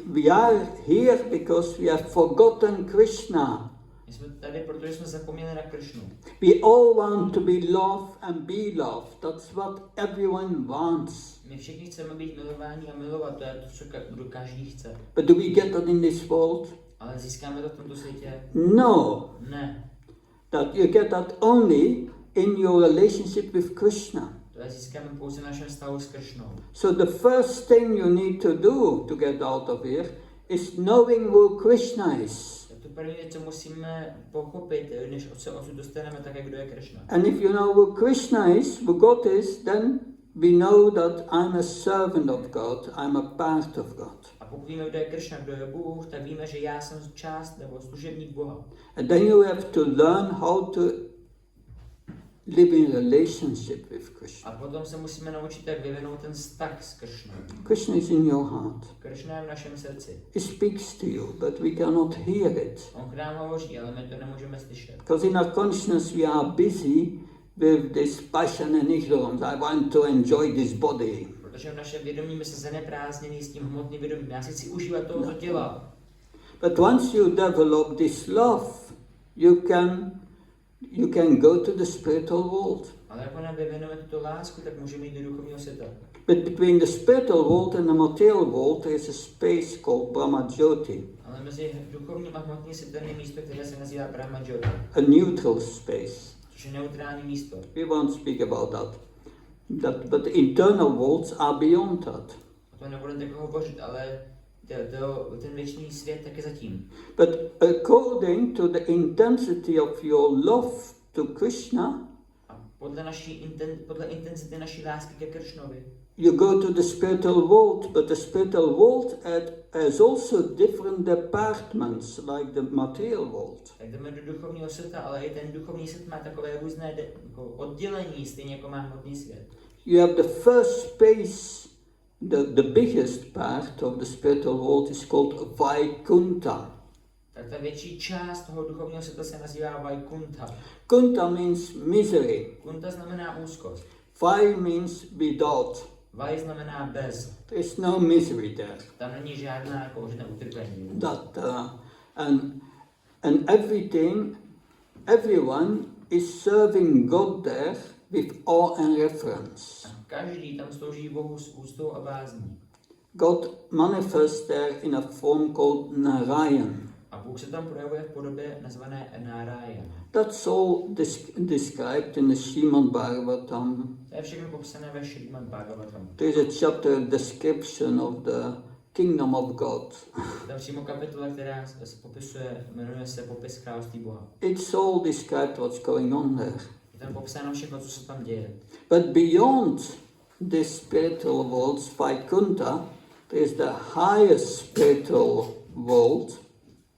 we are here because we have forgotten Krishna. My jsme tady, protože jsme zapomněli na Kršnu. We all want to be loved and be loved. That's what everyone wants. My všichni chceme být milováni a milovat, to je to, co kdo každý chce. But do we get that in this world? Ale získáme to v tomto světě? No. Ne. That you get that only in your relationship with Krishna. To je získáme pouze v našem vztahu s Kršnou. So the first thing you need to do to get out of here is knowing who Krishna is. To první věc, co musíme pochopit, než se odsud dostaneme, tak jak kdo je Kršna. And if you know who Krishna is, who God is, then we know that I'm a servant of God, I'm a part of God. A pokud víme, kdo je Kršna, kdo je Bůh, tak víme, že já jsem část nebo služebník Boha. And then you have to learn how to live in relationship with Krishna. A potom se musíme naučit, jak vyvinout ten vztah s Kršnou. Krishna is in your heart. Kršna je v našem srdci. He speaks to you, but we cannot hear it. On k nám hovoří, ale my to nemůžeme slyšet. Because in our consciousness we are busy with this passion and ignorance. I want to enjoy this body. Protože v našem vědomí my se zaneprázdnění s tím hmotným vědomím. Já si chci užívat tohoto těla. But once you develop this love, you can go to the spiritual world. Ale jak nám vyvineme tuto lásku, tak můžeme jít do duchovního světa. But between the spiritual world and the material world there is a space called Brahma Jyoti. Ale mezi duchovním a hmotným světem je místo, které se nazývá Brahma Jyoti. A neutral space. Což je neutrální místo. We won't speak about that. But the internal worlds are beyond that. O tom nebudeme tak hovořit, ale ten věčný svět tak je zatím. But according to the intensity of your love to Krishna, A podle intenzity naší lásky ke Kršnovi, you go to the spiritual world, but the spiritual world has also different departments like the material world. tak jdeme do duchovního světa, ale i ten duchovní svět má takové různé oddělení, stejně jako má hmotný svět. You have the first space, the biggest part of the spiritual world is called Vaikuntha. Tak ta větší část toho duchovního světa se nazývá Vaikuntha. Kuntha means misery. Kunta znamená úzkost. Vai means without. Vai znamená bez. There is no misery there. Tam není žádné utrpení. That and everyone is serving God there with awe and reverence. A každý tam slouží Bohu s úctou a bázní. God manifests there in a form called Narayan. A Bůh se tam projevuje v podobě nazvané Narayan. That's all described in the Srimad Bhagavatam. To je všechno popsané ve Srimad Bhagavatam. There is a chapter description of the kingdom of God. Tam přímo kapitola, která se popisuje, jmenuje se Popis království Boha. It's all described what's going on there. Je tam popsáno všechno, co se tam děje. But beyond this spiritual world, Vaikuntha, there is the highest spiritual world.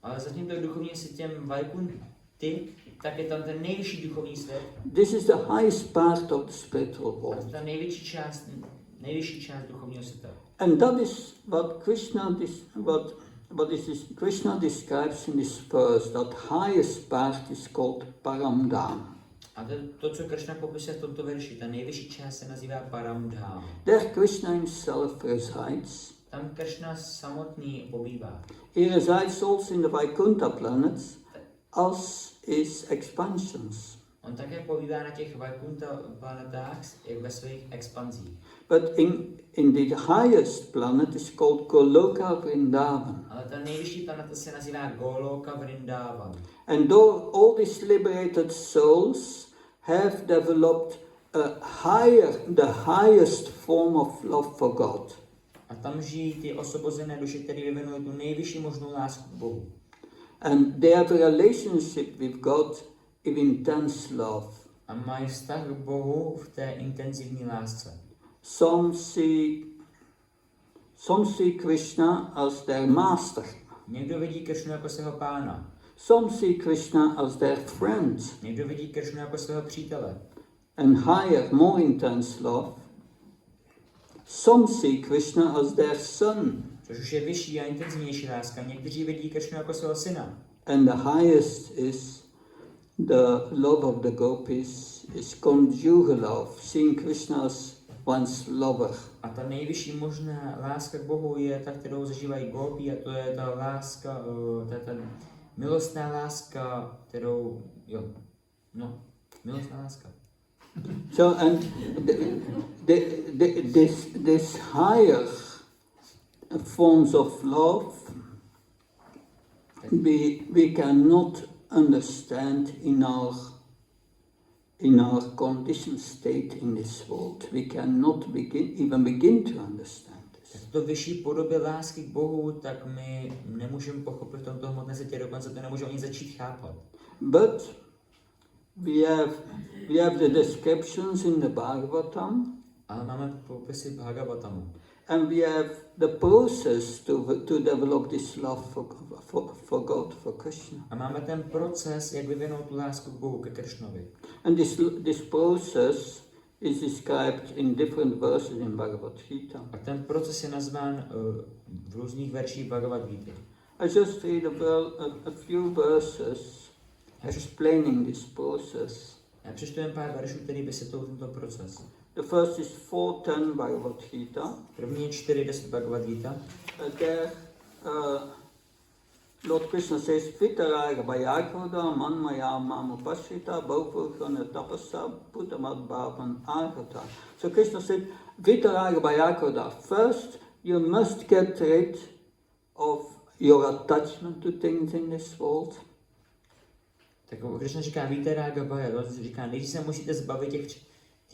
Ale za tímto duchovním světem Vaikunty, tak je tam ten nejvyšší duchovní svět. This is the highest part of the spiritual A world. ta nejvyšší část duchovního světa. And that is what Krishna describes in this verse. That highest part is called Paramdham. A to, co Kršna popisuje v tomto verši, ta nejvyšší část se nazývá Paramdham. There Krishna himself resides. Tam Kršna samotný pobývá. He resides also in the Vaikuntha planets as his expansions. On také pobývá na těch Vaikuntha planetách jak ve svých expanzích. But in the highest planet is called Goloka Vrindavan. Ale ta nejvyšší planeta se nazývá Goloka Vrindavan. And all these liberated souls have developed the highest form of love for God. A tam žijí ty osvobozené duše, které vyvinuly tu nejvyšší možnou lásku k Bohu. And they have a relationship with God in intense love. A mají vztah k Bohu v té intenzivní lásce. Some see Krishna as their master. Někdo vidí Kršnu jako svého pána. Some see Krishna as their friend. Někdo vidí Kršnu jako svého přítele. And higher, more intense love. Some see Krishna as their son. Což už je vyšší a intenzivnější láska. Někteří vidí Kršnu jako svého syna. And the highest is the love of the gopis is conjugal love, seeing Krishna as one's lover. A ta nejvyšší možná láska k Bohu je ta, kterou zažívají gópy, a to je ta láska, ta milostná láska, kterou, milostná láska. So, and this higher forms of love we cannot understand in our conditioned state in this world. We cannot even begin to understand this. To vyšší podobě lásky k Bohu, tak my nemůžeme pochopit v tomto hmotném světě, dokonce to nemůžeme ani začít chápat. But we have the descriptions in the Bhagavatam. Ale máme popisy Bhagavatamu. And we have the process to develop this love for God, for Krishna. A máme ten proces, jak vyvinout tu lásku k Bohu, ke Krishnovi. And this process is described in different verses in Bhagavad Gita. A ten proces je nazván v různých verších Bhagavad Gita. I just read a few verses explaining this process. Já přečtu jen pár veršů, který vysvětlují tento proces. The first is 4:10 Bhagavad Gita. První je 4:10 Bhagavad Gita. There, Lord Krishna says, Vitaraya Vayakoda Manmaya Mamupashita Bhaupurkhana Tapasa Putamad Bhavan Arhata. So Krishna said, Vitaraya Vayakoda, first you must get rid of your attachment to things in this world. Tak Krishna říká Vitaraya Vayakoda, říká, než se musíte zbavit těch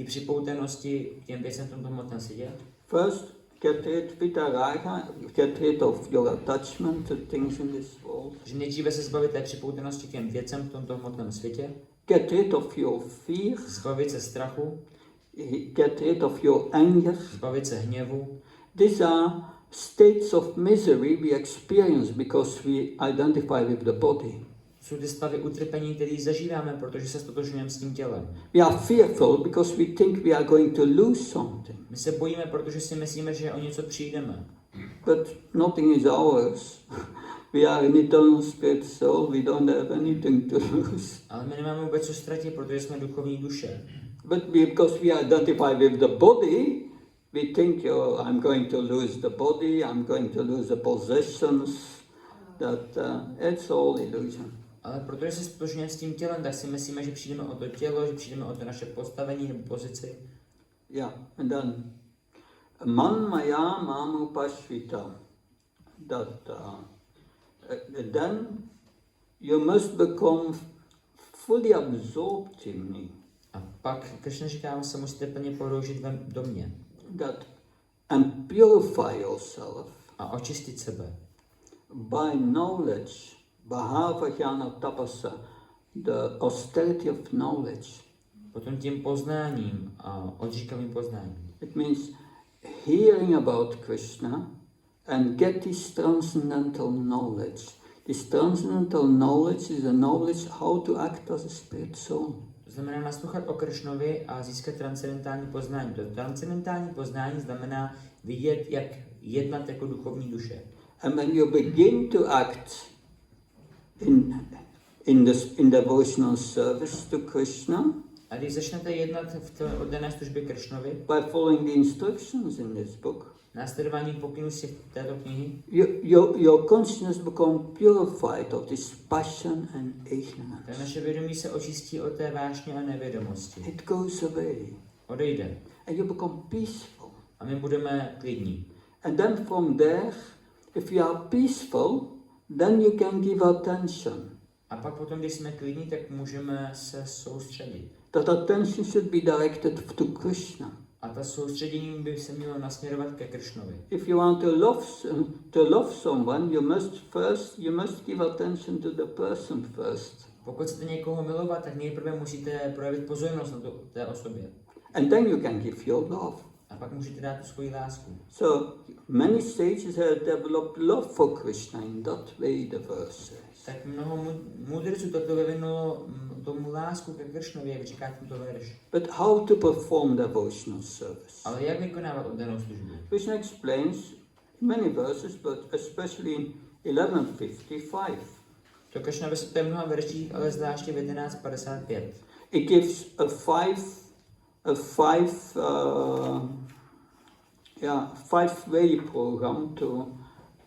připoutanosti k těm věcem v tomto hmotném světě. First, get rid of your attachment to things in this world. Že nejdříve se zbavit té připoutanosti k těm věcem v tomto hmotném světě. Get rid of your fear. Zbavit se strachu. Get rid of your anger. Zbavit se hněvu. These are states of misery we experience because we identify with the body. Jsou ty stavy utrpení, které zažíváme, protože se stotožňujeme s tím tělem. We are fearful because we think we are going to lose something. My se bojíme, protože si myslíme, že o něco přijdeme. But nothing is ours. We are an eternal spirit soul, we don't have anything to lose. Ale my nemáme vůbec co ztratit, protože jsme duchovní duše. But because we identify with the body, we think, I'm going to lose the body, I'm going to lose the possessions, that it's all illusion. Ale protože se stotožňujeme s tím tělem, tak si myslíme, že přijdeme o to tělo, že přijdeme o to naše postavení nebo pozici. Yeah, and then Manmaya Mamupashvita. That then you must become fully absorbed in me. A pak Krishna říká, se musíte plně porožit do mě. That and purify yourself. A očistit sebe. By knowledge. Bhavajana tapasa, the austerity of knowledge. Potom tím poznáním a odříkavým poznáním. It means hearing about Krishna and get this transcendental knowledge. This transcendental knowledge is a knowledge how to act as a spirit soul. To znamená naslouchat o Krishnovi a získat transcendentální poznání. To transcendentální poznání znamená vidět, jak jednat jako duchovní duše. And when you begin to act in devotional service to Krishna, a když začnete jednat v té oddané službě Krishnovi, by following the instructions in this book, následováním pokynů z této knihy, your consciousness become purified of this passion and ignorance. tak naše vědomí se očistí od té vášně a nevědomosti. It goes away. Odejde. And you become peaceful. A my budeme klidní. And then from there, if you are peaceful, then you can give attention. A pak potom, když jsme klidní, tak můžeme se soustředit. That attention should be directed to Krishna. A ta soustředění by se mělo nasměrovat ke Krishnovi. If you want to love someone, you must give attention to the person first. Pokud chcete někoho milovat, tak nejprve musíte projevit pozornost na té osobě. And then you can give your love. A pak můžete dát tu svoji lásku. So many sages have developed love for Krishna in that way, the verse says. Tak mnoho mudrců takto vyvinulo tomu lásku ke Krishnovi, jak říká tento verš. But how to perform devotional service? Ale jak vykonávat oddanou službu? Krishna explains many verses, but especially in 11:55. To Krishna vysvětluje mnoha verších, ale zvláště v 11:55. It gives a five-way program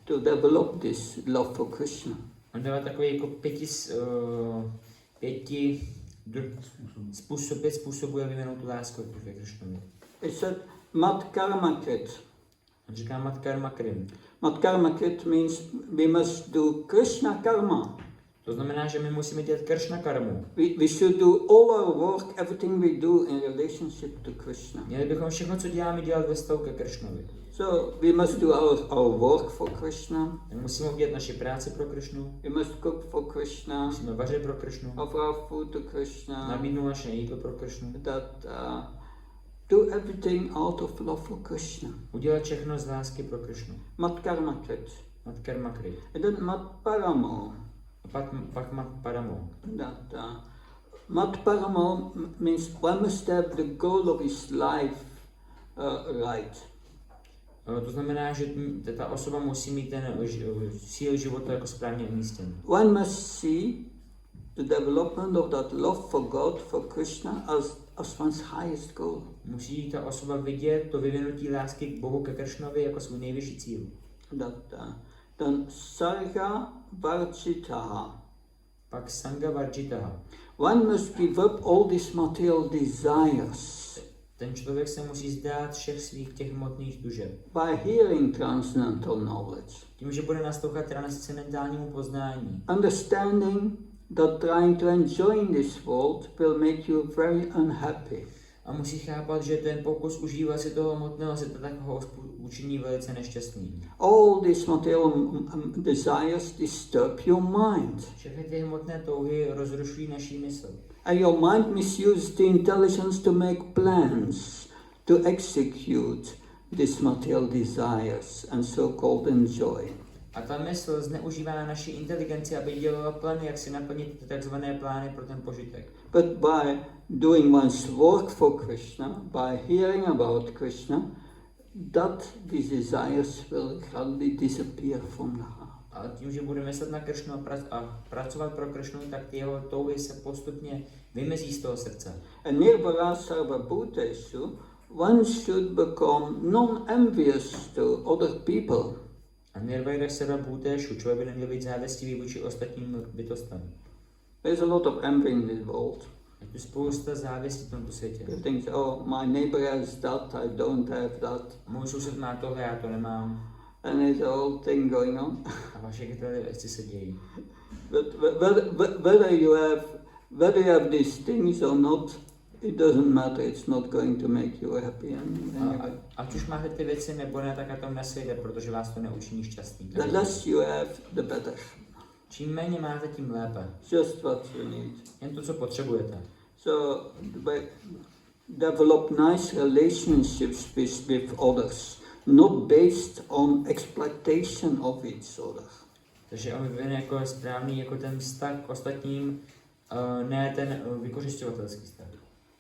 to develop this love for Krishna. On dává takový jako pěti způsobů, jak vyvinout tu lásku ke Krishnovi. It said mat karma krit. On říká mat karma krim. Mat karma krit means we must do Krishna karma. To znamená, že my musíme dělat Krishna karmu. We should do all our work, everything we do in relationship to Krishna. Měli bychom všechno, co děláme, dělat ve vztahu ke Krishnovi. So we must do our work for Krishna. Tak musíme udělat naši práci pro Krishnu. We must cook for Krishna. Musíme vařit pro Krishnu. Offer our food to Krishna. Nabídnout naše jídlo pro Krishnu. Do everything out of love for Krishna. Udělat všechno z lásky pro Krishnu. Mat karma krit. Mat karma krit. And then mat paramo. Pak mat paramo. Mat paramo means one must have the goal of his life right. To znamená, že ta osoba musí mít ten cíl života jako správně umístěn. One must see the development of that love for God, for Krishna as one's highest goal. Musí ta osoba vidět to vyvinutí lásky k Bohu, ke Krishnovi jako svůj nejvyšší cíl. Then sarga varjitaha. Pak sanga varjitaha. One must give up all these material desires. Ten člověk se musí zdát všech svých těch hmotných tužeb. By hearing transcendental knowledge. Tím, že bude naslouchat transcendentálnímu poznání. Understanding that trying to enjoy in this world will make you very unhappy. A musí chápat, že ten pokus užívat si toho hmotného světa tak ho učiní velice nešťastným. All these material desires disturb your mind. Všechny ty hmotné touhy rozrušují naší mysl. And your mind misuses the intelligence to make plans to execute these material desires and so-called enjoy. A ta mysl zneužívá naši inteligenci, aby dělala plány, jak si naplnit ty takzvané plány pro ten požitek. But by doing one's work for Krishna, by hearing about Krishna, that these desires will gradually disappear from the heart. A tím, že budeme myslet na Krishnu a pracovat pro Krishnu, tak ty jeho touhy se postupně vymezí z toho srdce. And nirvara sarvabhuteshu, one should become non-envious to other people. A nirvara sarvabhuteshu, člověk by neměl být závistivý vůči ostatním bytostem. There's a lot of envy in this world. Je tu spousta závistí v tomto světě. You think, oh, my neighbor has that, I don't have that. Můj soused má tohle, já to nemám. And there's a whole thing going on. A vaše tyhle věci se dějí. But whether you have these things or not, it doesn't matter. It's not going to make you happy anyway. Ať už máte ty věci nebo ne, tak na tom nesejde, protože vás to neučiní šťastný. The less you have, the better. Čím méně máte, tím lépe. Just what you need. Jen to, co potřebujete. So develop nice relationships with others, not based on exploitation of each other. Takže on vyvine jako správný jako ten vztah k ostatním, ne ten vykořisťovatelský vztah.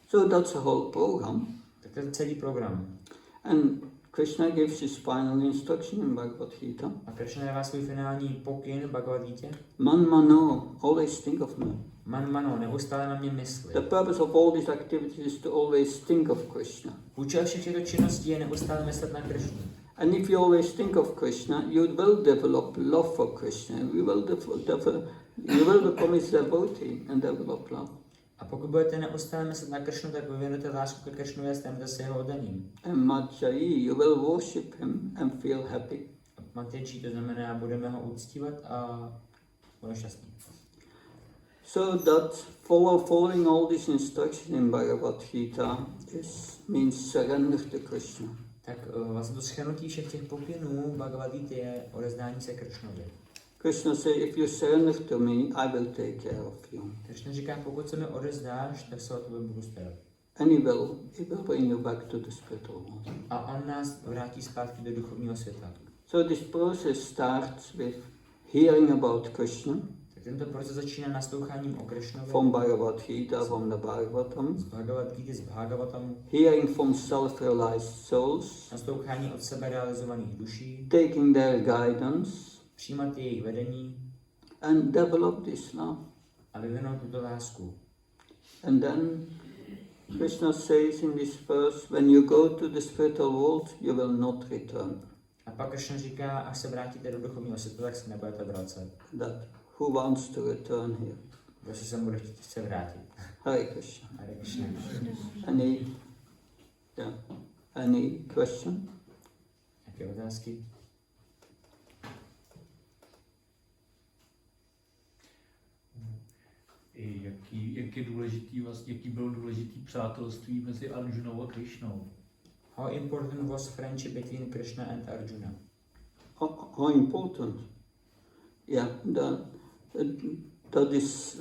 So that's a whole program. Tak to je celý program. And Krishna gives his final instruction in Bhagavad Gita. A Krishna dává svůj finální pokyn v Bhagavad Gita. Man mano, always think of me. Man mano, neustále na mě mysli. The purpose of all these activities is to always think of Krishna. Účel všech těchto činností je neustále myslet na Krishnu. And if you always think of Krishna, you will develop love for Krishna. You will become his devotee and develop love. A pokud budete neustále myslet na Krishnu, tak vyvinete lásku ke Krishnu a stanete se jeho oddaným. And Madhyayi, you will worship him and feel happy. Matyaji, to znamená, budeme ho uctívat a budeme šťastní. So that following all these instructions in Bhagavad Gita means surrender to Krishna. Tak vlastně to shrnutí všech těch pokynů Bhagavad Gita je odezdání se Krishnovi. Krishna says, if you surrender to me, I will take care of you. Krishna říká, pokud se mi odezdáš, tak se o tebe budu starat. And he will bring you back to the spiritual world. A on nás vrátí zpátky do duchovního světa. So this process starts with hearing about Krishna. Tak tento proces začíná nasloucháním o Krishnovi. From Bhagavad Gita, from the Bhagavatam. Z Bhagavad Gita, z Bhagavatamu. Hearing from self-realized souls. Naslouchání od sebe realizovaných duší. Taking their guidance. Přijímat jejich vedení. And develop this love. A vyvinout tuto lásku. And then Krishna says in this verse, when you go to the spiritual world, you will not return. A pak Krishna říká, až se vrátíte do duchovního světa, tak se nebudete vracet. That who wants to return here? Kdo se sem bude chtít se vrátit? Hare Krishna. Hare Krishna. Any question? Jaké otázky? Jaký bylo důležitý přátelství mezi Arjunou a Krišnou? How important was friendship between Krishna and Arjuna? How important? Yeah, that is,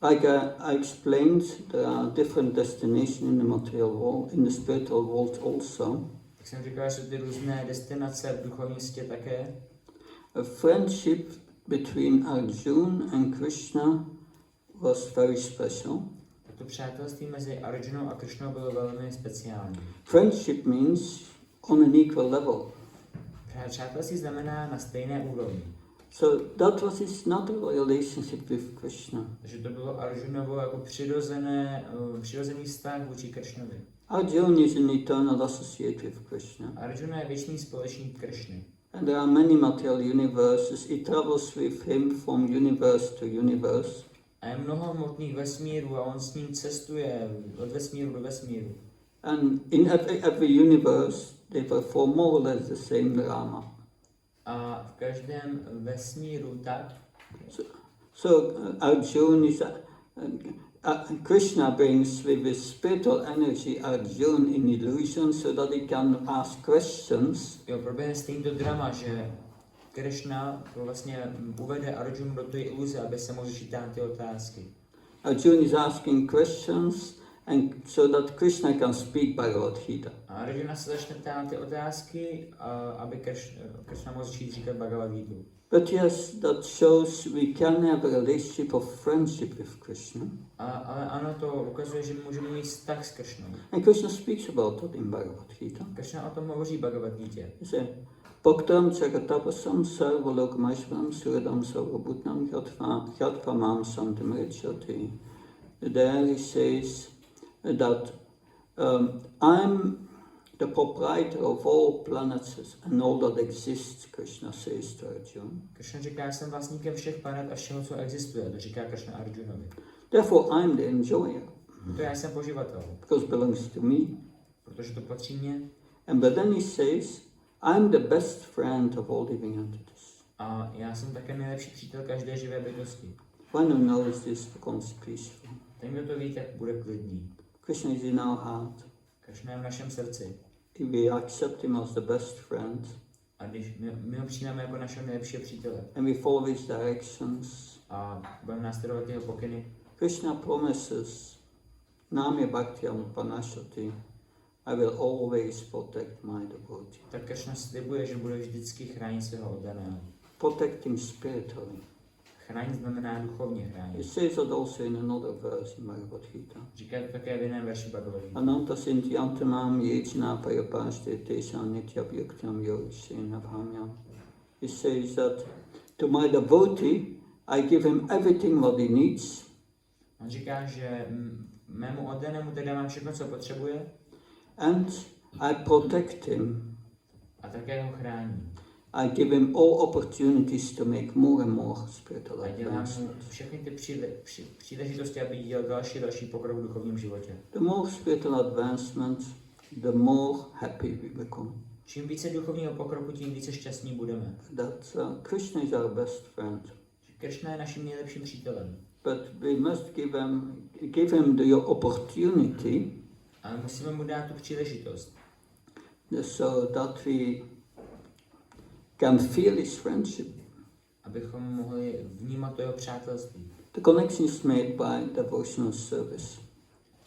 like I explained, there are different destinations in the material world, in the spiritual world also. Jak jsem říkal, jsou ty různé destinace v duchovním světě také. A friendship between Arjuna and Krishna was very special. To přátelství mezi Arjunou a Krishnou bylo velmi speciální. Friendship means on an equal level. Přátelství znamená na stejné úrovni. So that was his natural relationship with Krishna. Takže to bylo Arjunovo jako přirozený vztah vůči Krishnovi. Arjuna is an eternal associate with Krishna. Arjuna je věčný společník Krishny. And there are many material universes. He travels with him from universe to universe. A je mnoho hmotných vesmírů a on s ním cestuje od vesmíru do vesmíru. And in every universe they perform more or less the same drama. A v každém vesmíru tak. So Arjuna is Krishna brings with his spiritual energy Arjuna in illusion so that he can ask questions. Jo, proběhne stejný to drama, že Krishna vlastně uvede Arjunu do té iluze, aby se mohl řešit ty otázky. Arjuna is asking questions and so that Krishna can speak Bhagavad Gita. A Arjuna se začne ptát ty otázky, aby Krishna mohl začít říkat Bhagavad Gita. But yes, that shows we can have a relationship of friendship with Krishna. Ale ano, to ukazuje, že můžeme mít vztah s Krishnou. And Krishna speaks about that in Bhagavad Gita. Krishna o tom hovoří Bhagavad Gita. He says, Bhaktam Chagatapasam Sarvalokamaishvaram Suradam Sarvabhutnam Khyatpamam Santam Richyati. There he says that I'm the proprietor of all planets and all that exists, Krishna says to Arjuna. Krishna říká, jsem vlastníkem všech planet a všeho, co existuje. To říká Krishna Arjunovi. Therefore I'm the enjoyer. To já jsem poživatel. Because it belongs to me. Protože to patří mně. And but then he says, I'm the best friend of all living entities. A já jsem také nejlepší přítel každé živé bytosti. One who knows this becomes peaceful. Ten, kdo to ví, tak bude klidný. Krishna is in our heart. Krishna je v našem srdci. If we accept him as the best friend, A když my ho přijmeme jako našeho nejlepšího přítele and we follow his directions, a budeme následovat jeho pokyny, Krishna promises, Namya Bhaktyam Panashati, I will always protect my devotee. tak Krishna slibuje, že bude vždycky chránit svého oddaného. Protecting spiritually. Chránit znamená duchovně He chránit. says that also in another verse in Bhagavad Gita. Říká to také v jiném verši Bhagavad Gita. Ananta Sintyantamam Yejna Parapashte Tesam Nitya Vyaktyam Yorishena Bhamyam. He says that to my devotee I give him everything what he needs. On říká, že mému oddanému tedy dávám všechno, co potřebuje, And I protect him. a také ho chrání. I give him all opportunities to make more and more spiritual A dělám mu advancement. všechny ty příležitosti, aby dělal další pokrok v duchovním životě. The more spiritual advancement, the more happy we become. Čím více duchovního pokroku, tím více šťastní budeme. That Krishna is our best friend. Krishna je naším nejlepším přítelem. But we must give him the opportunity, Ale musíme mu dát tu příležitost, so that we can feel his friendship. abychom mohli vnímat to jeho přátelství. The connection is made by devotional service.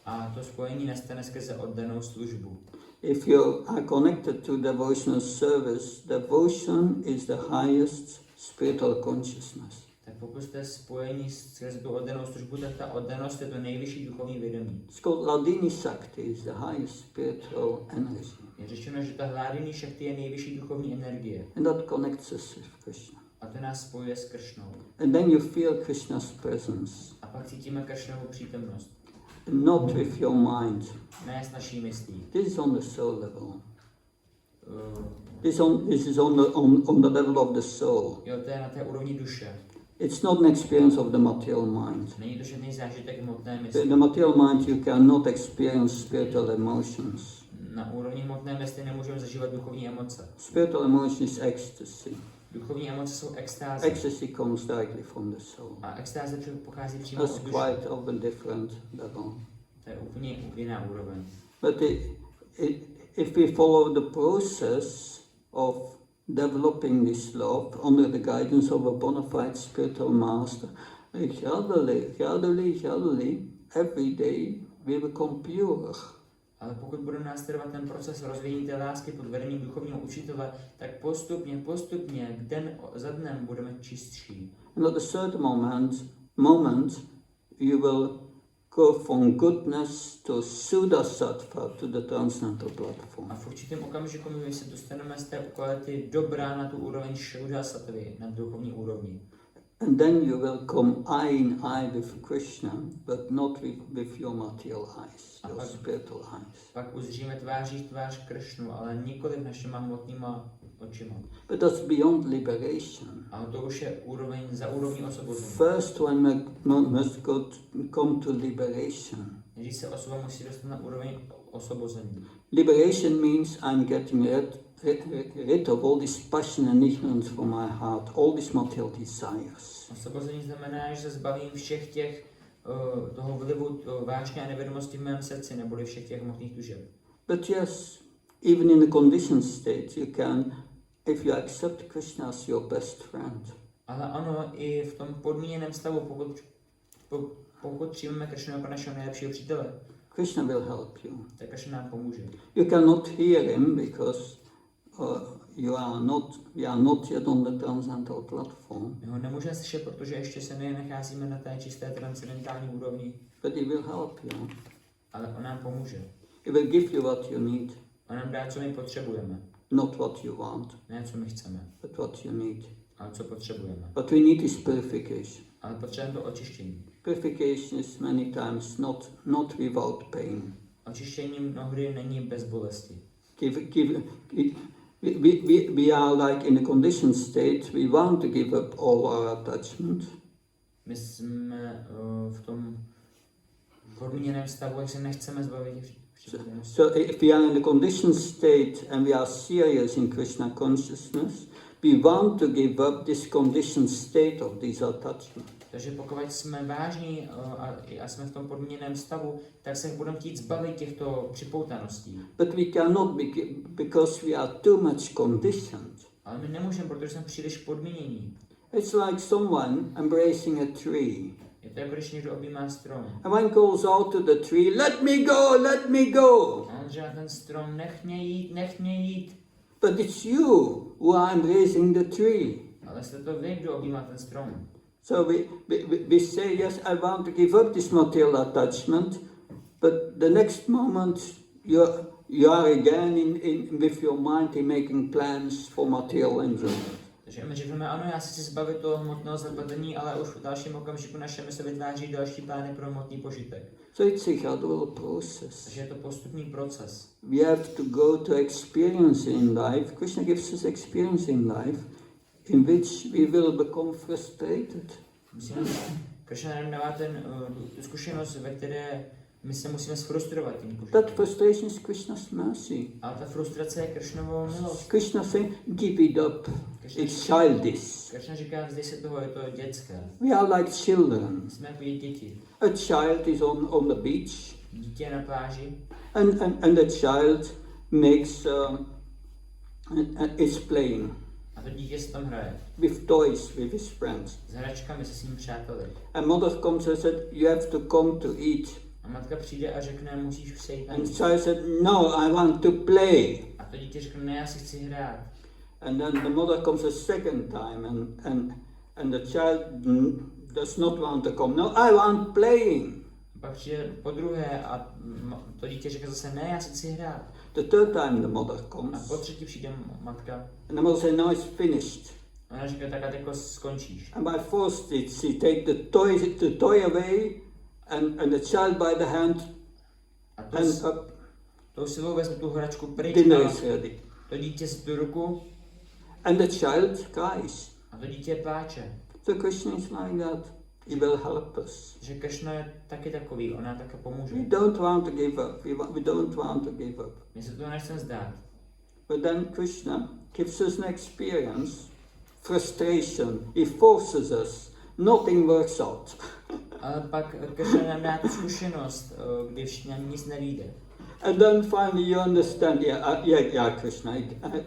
A to spojení nastane skrze oddanou službu. If you are connected to devotional service, devotion is the highest spiritual consciousness. Tak pokud jste spojení skrze tu oddanou službu, tak ta oddanost je to nejvyšší duchovní vědomí. It's called Hladini Shakti, is the highest spiritual energy. Je řečeno, že ta hladiny šakti je nejvyšší duchovní energie. And that connects us with Krishna. A to nás spojuje s Kršnou. And then you feel Krishna's presence. A pak cítíme Kršnovu přítomnost. Not with your mind. Ne s naší myslí. This is on the soul level. This is on the level of the soul. Jo, to je na té úrovni duše. It's not an experience of the material mind. Není to žádný zážitek hmotné mysli. The material mind you cannot experience spiritual emotions. Na úrovni hmotné mysli nemůžeme zažívat duchovní emoce. Spiritual emotion is ecstasy. Duchovní emoce jsou extáze. Ecstasy comes directly from the soul. A extáze pochází přímo That's od duše. quite of a different level. To je úplně jiná úroveň. But if we follow the process of developing this love under the guidance of a bona fide spiritual master, gradually, every day we become pure. Ale pokud budeme následovat ten proces rozvíjení té lásky pod vedením duchovního učitele, tak postupně, den za dnem budeme čistší. And at a certain moment you will go from goodness to Sudasattva, to the transcendental platform. A v určitém okamžiku my se dostaneme z té kvality dobrá na tu úroveň Šudasattva, na duchovní úrovni. And then you will come eye in eye with Krishna, but not with your material eyes, your spiritual eyes. Pak uzříme tváří v tvář Kršnu, ale nikoli našima hmotnýma očima. But that's beyond liberation. Ale to už je za úrovní osvobození. First one must come to liberation. Než se osoba musí dostat na úroveň osvobození. Liberation means I'm getting rid of all this passion and ignorance from my heart, all these material desires. Osvobození znamená, že se zbavím všech těch toho vlivu vášně a nevědomosti v mém srdci, neboli všech těch hmotných tužeb. But yes, even in the conditioned state, you can, if you accept Krishna as your best friend. Ale ano, i v tom podmíněném stavu, pokud přijmeme Kršnu jako našeho nejlepšího přítele, Krishna will help you. tak Kršna nám pomůže. You cannot hear him because we are not yet on the transcendental platform. My ho nemůžeme slyšet, protože ještě se nenacházíme na té čisté transcendentální úrovni. But he will help you. Ale on nám pomůže. He will give you what you need. On nám dá, co my potřebujeme. Not what you want, Ne, co my chceme, but what you need. ale co potřebujeme. What we need is purification. Ale potřebujeme to očištění. Purification is many times not without pain. Očištění mnohdy není bez bolesti. We are like in a conditioned state, we want to give up all our attachment. My jsme v tom podmíněném stavu, jak se nechceme zbavit So if we are in a conditioned state and we are serious in Krishna consciousness, we want to give up this conditioned state of these attachments. Takže pokud jsme vážní a jsme v tom podmíněném stavu, tak se budeme chtít zbavit těchto připoutaností. But we cannot because we are too much conditioned. Ale my nemůžeme, protože jsme příliš podmínění. It's like someone embracing a tree. Je to jako když někdo objímá strom. And one calls out to the tree, let me go, let me go. A on říká ten strom, nech mě jít. But it's you who are embracing the tree. Ale jste to vy, kdo objímá ten strom. So we say, yes, I want to give up this material attachment, but the next moment you are again with your mind in making plans for material enjoyment. Takže my řekneme, ano, já si chci zbavit toho hmotného zapletení, ale už v dalším okamžiku naše mysl vytváří další plány pro hmotný požitek. So it's a gradual process. Takže je to postupný proces. We have to go to experience in life. Krishna gives us experience in life in which we will become frustrated. Krishna nám dává tu zkušenost, ve které my se musíme sfrustrovat tím That požitkem. frustration is Krishna's mercy. Ale ta frustrace je Kršnovou milost. Krishna saying, give it up. It's childish. Kršna říká, vzdej se toho, je to dětské. We are like children. Jsme jako děti. A child is on the beach, Dítě je na pláži and the child makes is playing a to dítě se tam hraje. with toys with his friends. S hračkami se svými přáteli. And mother comes and said, you have to come to eat. A matka přijde a řekne, musíš sejít na And the jídlo. child said, no, I want to play. A to dítě řekne, ne, já si chci hrát. And then the mother comes a second time, and the child does not want to come. No, I want playing. A pak přijde po druhé a to dítě řekne zase, ne, já si chci hrát. The third time the mother A comes, po třetí přijde matka and the mother says, no, it's finished. Ona říká, tak jako skončíš. And by force she take the toy away and the child by the hand A and up. tou silou vezme tu hračku pryč Dinner a is ready. to dítě z tu ruku And the child cries. a to dítě pláče. So Krishna is like that. He will help us. Že Krishna je taky takový, ona také pomůže. We don't want to give up. We don't want to give up. My se toho nechceme zdát. But then Krishna gives us an experience, frustration. He forces us. Nothing works out. Ale pak Krishna nám dá tu zkušenost, když nám nic nevíde. And then finally you understand, yeah, Krishna,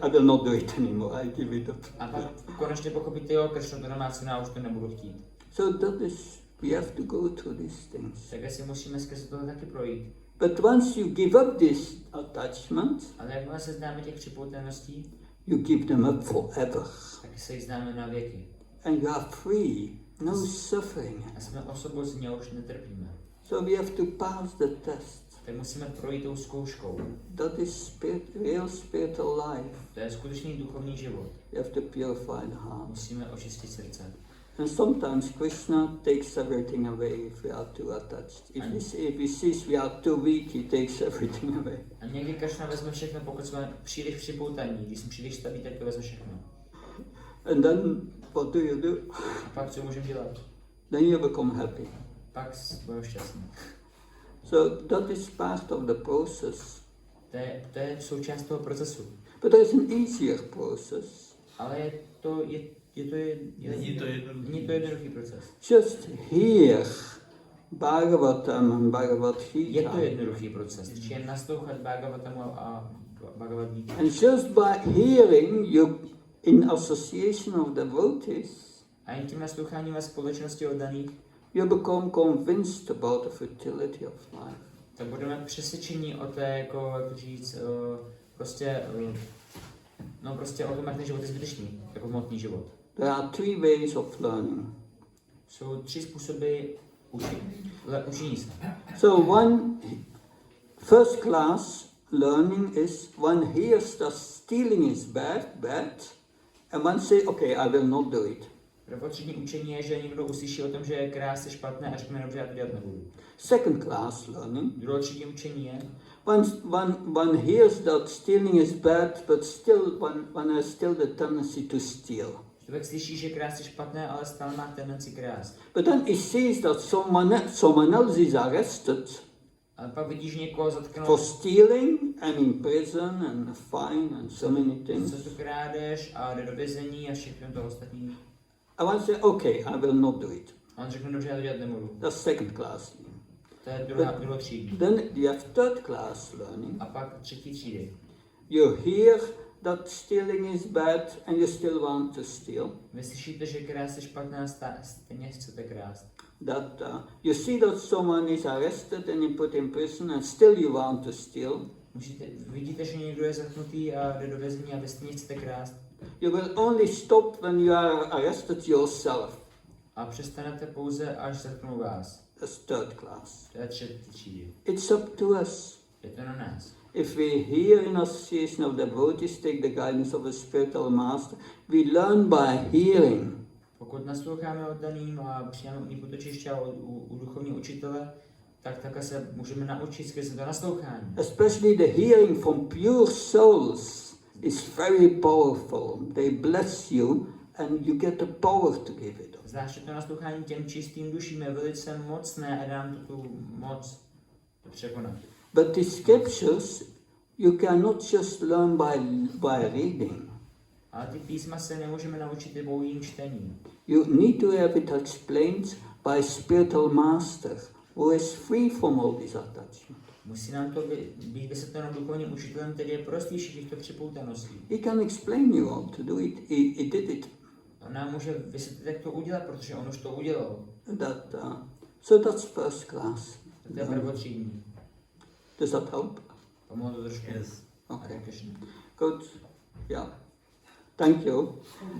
I will not do it anymore. I give it up. A pak konečně pochopíte, jo, Krishna, to nemá cenu, já už to nebudu chtít. So that is, we have to go through these things. Tak asi musíme skrze toho taky projít. But once you give up this attachment, Ale jakmile se známe těch připoutaností, you give them up forever. tak se jich známe na věky. And you are free, no suffering. A jsme osvobození a už netrpíme. So we have to pass the test. Tak musíme projít tou zkouškou. That is real spiritual life. To je skutečný duchovní život. You have to purify the heart. Musíme očistit srdce. And sometimes Krishna takes everything away if we are too attached. If he sees we are too weak, he takes everything away. A někdy Krishna vezme všechno, pokud jsme příliš připoutaní. Když jsme příliš staví, tak to vezme všechno. And then what do you do? A pak co můžeme dělat? Then you become happy. Pak budeme šťastní. So that is part of the process. To je součást toho procesu. But there is an easier process. Ale není to jednoduchý proces. Just hear Bhagavatam and Bhagavad Je to Gita. jednoduchý proces. Či naslouchat Bhagavatamu a Bhagavad Gita. And just by hearing, you, in association of devotees, A jen tím nasloucháním a společnosti oddaných, you become convinced about the fertility of life. tak budeme přesvědčení o té, jako říct, prostě o tom, jak ten život je zbytečný, jako hmotný život. There are three ways of learning. Jsou 3 způsoby učení se. So first class learning is one hears that stealing is bad, and one say, okay, I will not do it. Prvotřídní učení je, že někdo uslyší o tom, že krást je špatné a řekne, dobře, já to dělat nebudu. Second class learning. Druhotřídní učení je, One hears that stealing is bad, but still one has still the tendency to steal. člověk slyší, že krást je špatné, ale stále má tendenci krást. But then he sees that someone else is arrested Ale pak vidíš někoho zatknout for stealing and in prison and a fine and so many things. co tu krádeš a jde do vězení a všechno to ostatní. I want to say, okay, I will not do it. A on řekne, dobře, já to dělat nebudu. That's second class. To je druhotřídní. Then you have third class learning. A pak třetí třídy. You hear that stealing is bad and you still want to steal. Vy slyšíte, že krást je špatné a stejně chcete krást. That you see that someone is arrested and you put in prison and still you want to steal. Vidíte, že někdo je zatknutý a jde do vězení a vy stejně chcete krást. You will only stop when you are arrested yourself. A přestanete pouze, až zatknou vás. That's third class. To je třetí třídy. It's up to us. Je to na nás. If we hear in association of devotees, take the guidance of a spiritual master, we learn by hearing. Pokud nasloucháme oddaným a přijímáme u nich útočiště a u duchovního učitele, tak také se můžeme naučit skrze to naslouchání. Especially the hearing from pure souls is very powerful. They bless you and you get the power to give it. Zvláště to naslouchání těm čistým duším je velice mocné a dá nám to tu moc to překonat. But the scriptures you cannot just learn by reading. Ale ty písma se nemůžeme naučit i pouhým čtením. You need to have it explained by spiritual master who is free from all these attachments. Musí nám to být vysvětleno duchovním učitelem, který je prostý všech těchto připoutaností. He can explain you how to do it. He did it. On nám může vysvětlit, jak to udělat, protože on už to udělal. So that's first class. To je prvotřídní. Does that help? Pomohlo to trošku. Yes. Okay. Good. Yeah. Thank you.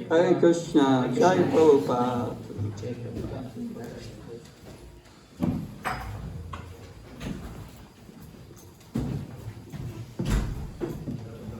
Hare Krishna. Jai Prabhupada. Jai Prabhupada.